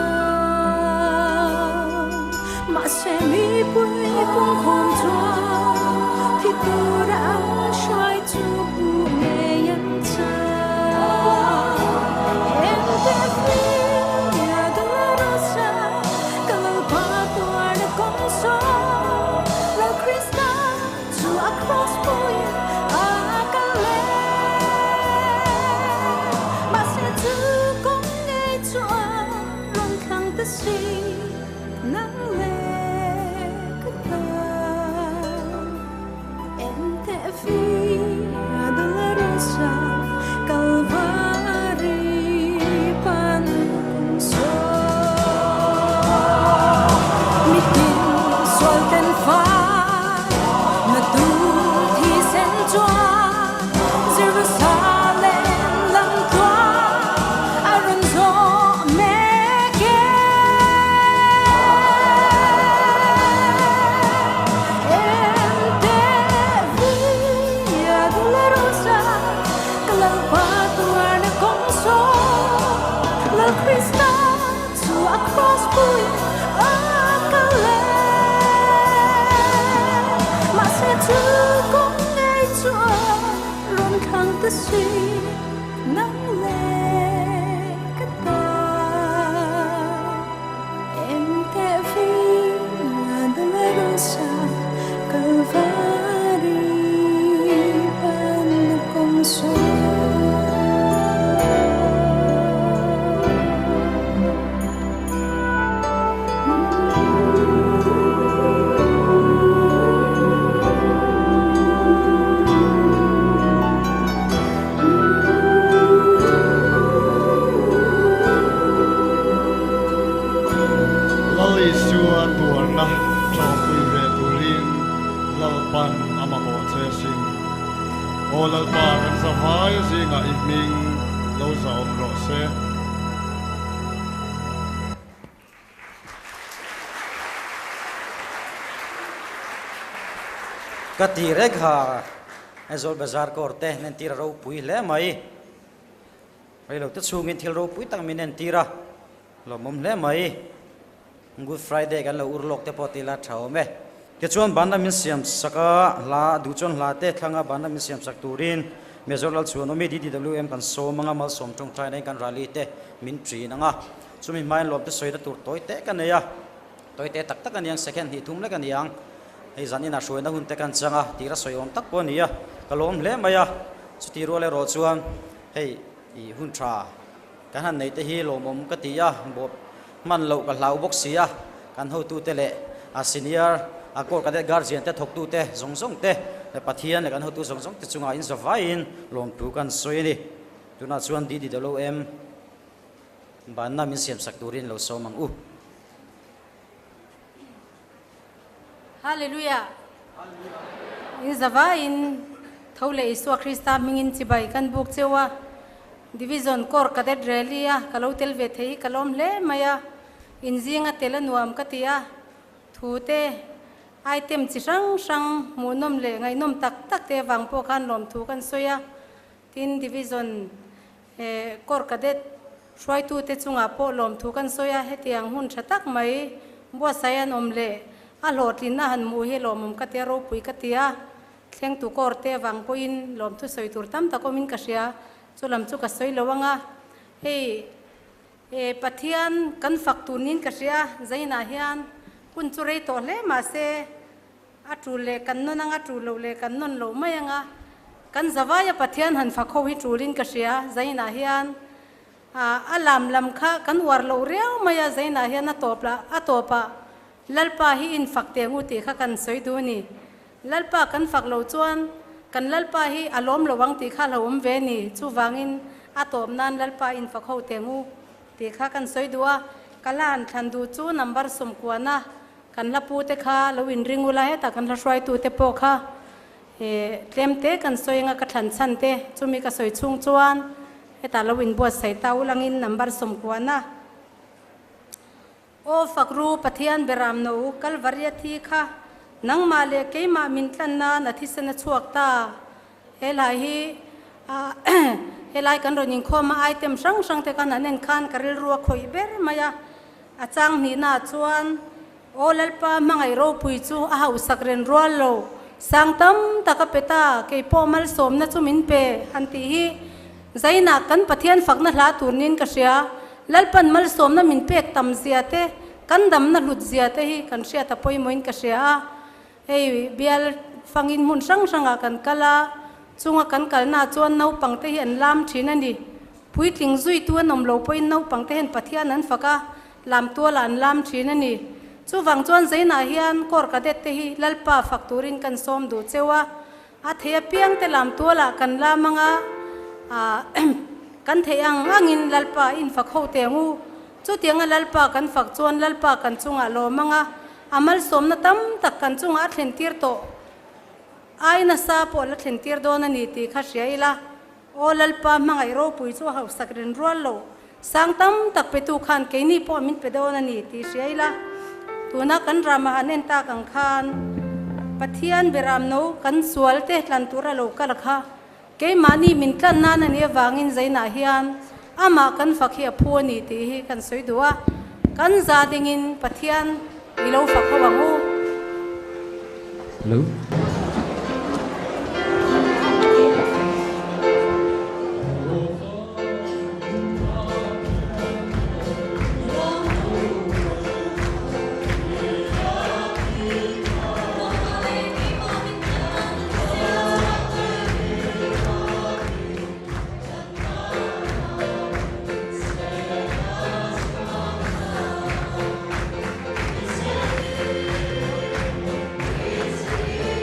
mà sẽ mi bui bung hồn chúa thì tu đã xoay chu bu nghe nhân cha em te fi ya dolorosa kalau patua na kong so la Krista to a cross point si nắng lệ cất ta em te vi dolorosa Calvary pan so mi tin sol ten fa na tu thi sen choa Jerusalem lam toa aron zo Krista to a cross point a kale mà sẽ chú con nghe chúa luôn thăng ta si nắng lệ cất ta em te vi dolorosa Calvary pan consuelo Olal pa kan sa vai zinga iming lo sa omro se kati rek ha azol bazar korte nen tira ro pui le mai ai lo te sungin thil ro pui tang minen tira lo mom le mai Good Friday kan lo urlok te potila thau me ke chuan banda min siam saka la du chon la te thanga banda min siam sak turin mezorlal chuan omi DDWM kan so manga mal som tong thai nei kan rally te min tri nanga chumi main lom te soida tur toy te kan ya toy te tak tak kan yang second hi thum le kan yang ei zanina shoina hun te kan changa tira soyom tak po nia kalom le maya chuti ro le ro chuan hei I hun tra kan han nei te hi lomom ka ti ya bo man lo ka lau bok sia kan ho tu te le a senior a ko ka de guardian te thok tu te zong zong te le pathian le kan ho tu zong zong te chunga in zavain lom tu kan soi ni tuna chuan DDWM ban na min siam sak turin lo so mang u Hallelujah. In zavain thole Iswa Krista mingin chibai kan buk chewa division kor kadet relia kalau tel ve thei kalom le maya injinga telanuam katia thute item chi sang sang munom le ngai nom tak tak te wang po kan lom thu kan soya tin division kor kadet swai tu te chunga po lom thu kan soya hetiang hun thatak mai bo sayan omle a lotin na han mu he lomum katia ro pui katia thleng tu kor te wang po in lom thu soi tur tam ta komin ka sia chulam chu ka soi lowanga pathian kan faktunin ka sia zaina hian kun churei to hle ma se atule kan non anga tulo le kan non lo mayanga kan zawaya pathian han fakho hi turin ka sia zaina hian alam lam kha kan war lo reu maya zaina hian atopa lalpa hi in fakte ngu ti kha kan soidu ni lalpa kan fak lo chuan kan lalpa hi alom lowang ti kha lom ve ni chu wangin atom nan lalpa in fakho te ngu ti kha kan soidua kalan thandu chu number som kuana kan lapu te kha lowin ringula he ta kan la swai tu te po kha temte kan soinga ka than chan te chumi ka soi chung chuan he ta lowin bo sai tau langin number som kuana o fakru pathian beram no kalvaria thi kha nang male keima min tlanna na thisana chuak ta elahi helai kan ronin khoma item sang sang te kan anen khan karil ruwa khoi ber maya achang ni na chuan olalpa mangai ro pui chu a hau sakren rolo sangtam takapeta ke pomal somna chumin pe hanti hi zaina kan pathian fakna hla turnin ka sia lalpan mal somna min pek tam ziate kan dam na lut ziate hi kan sia ta poi moin ka sia ei bial fangin mun sang sanga kan kala chunga kan kalna chuan no pangte hi an lam thina ni puitling zui tu nom lo poin no pangte hen pathian an faka lam tu lan lam thina ni chu wang chuan zaina hian kor ka det te hi lalpa fakturin kan som du chewa a thea piang te lam tu la kan la manga kan theang angin lalpa in fakho te ngu chu tianga lalpa kan fak chuan lalpa kan chunga lo manga amal somna tam tak kan chunga thlen tir to aina sa po la thentir dona ni ti kha hriaila olalpa mangai ro pui chu hau sakrin rollo sangtam tak petu khan keini po min pedona ni ti hriaila tuna kan rama anen ta kang khan pathian beram no kan sual te tlan tura lo kal kha ke mani min tlan na na ni wangin zaina hian ama kan fakhia phuani ti hi kan soidua kan zadingin pathian ilo fakhawangu hello Is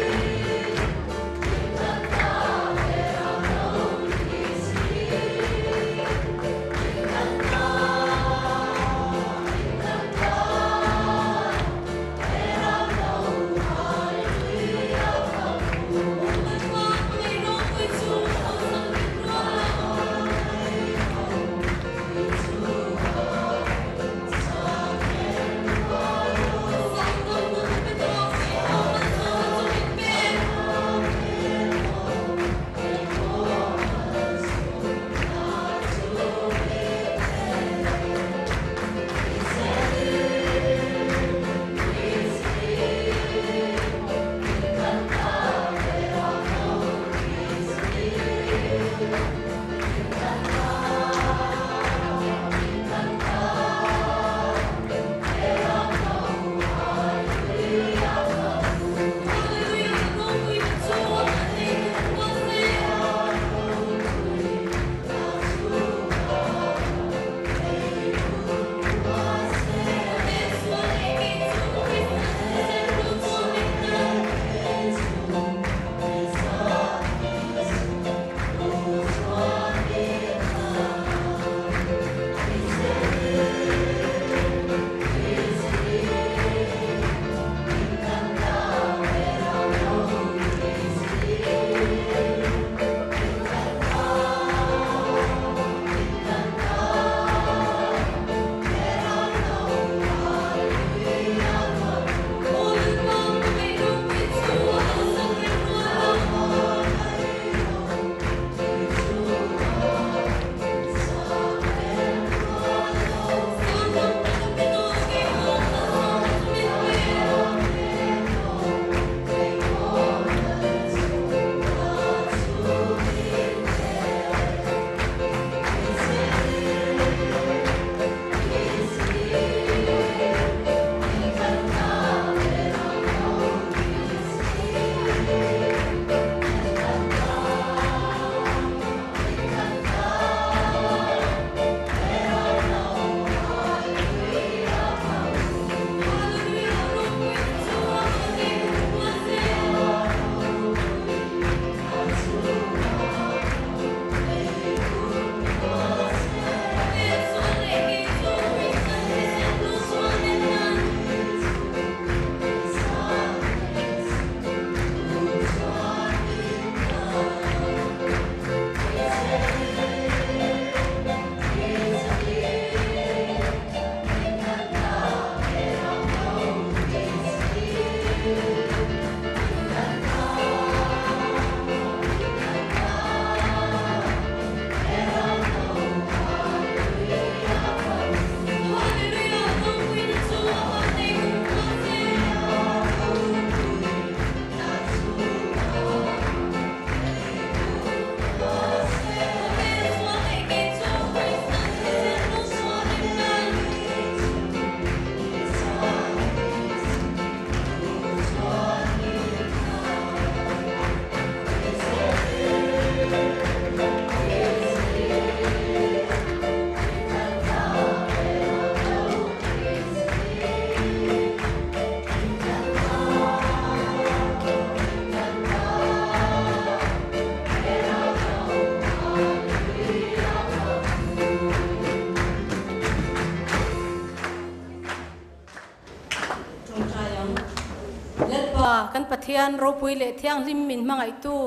kan pathian ro pui le thiang lim min mangai tu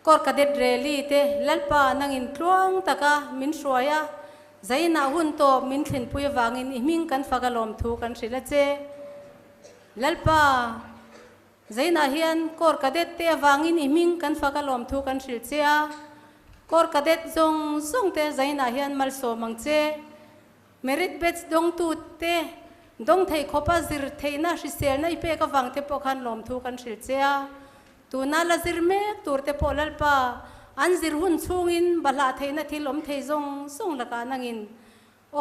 kor kadet rally te lalpa nangin tluang taka min hruaya zaina hun to min thin pui wangin iming kan fagalom thu kan rila che lalpa zaina hian kor kadet te wangin iming kan fagalom thu kan ril chea kor kadet zong zong te zaina hian malso mangche merit batch dong tu te dong thei khopa zir theina hrisel na ipe ka wangte pokhan lom thu kan ril chea tu na la zir me tur te polal pa an zir hun chungin bala theina thilom thei zong zong laka nangin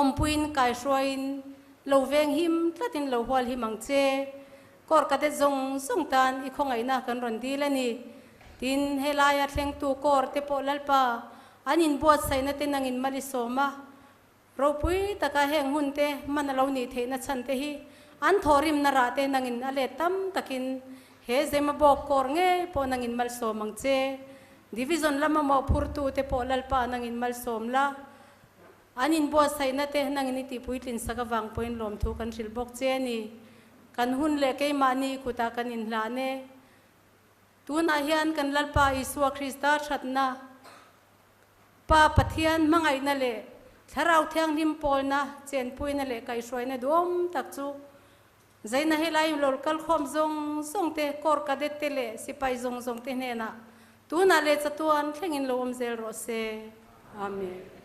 ompuin kai hroin lo veng him tlatin lo hwal hi mangche kor kadet zong zong tan i khongai na kan ron dilani tin helaya thleng tu kor te polal pa anin bot saina te nangin malisoma ropui taka heng hunte manalo ni theina chante hi an thorim na ra te nangin ale tam takin he zema bok kor nge po nangin malso mangche division lama mo phurtu te po lalpa nangin malsom la anin bo saina te nangin ti puitlin saka wang point lom thu kan ril bok che ni kan hun le ke mani kuta kan in hlane tuna hian kan lalpa iswa krista thatna pa pathian mangai na le tharau thiang lim pol na chen pui na le kai shroi na dom tak chu zaina helai lol kal khom zong song te kor kadet te le sipai zong zong te ne na tu na le chatuan thlengin lom zel ro se amen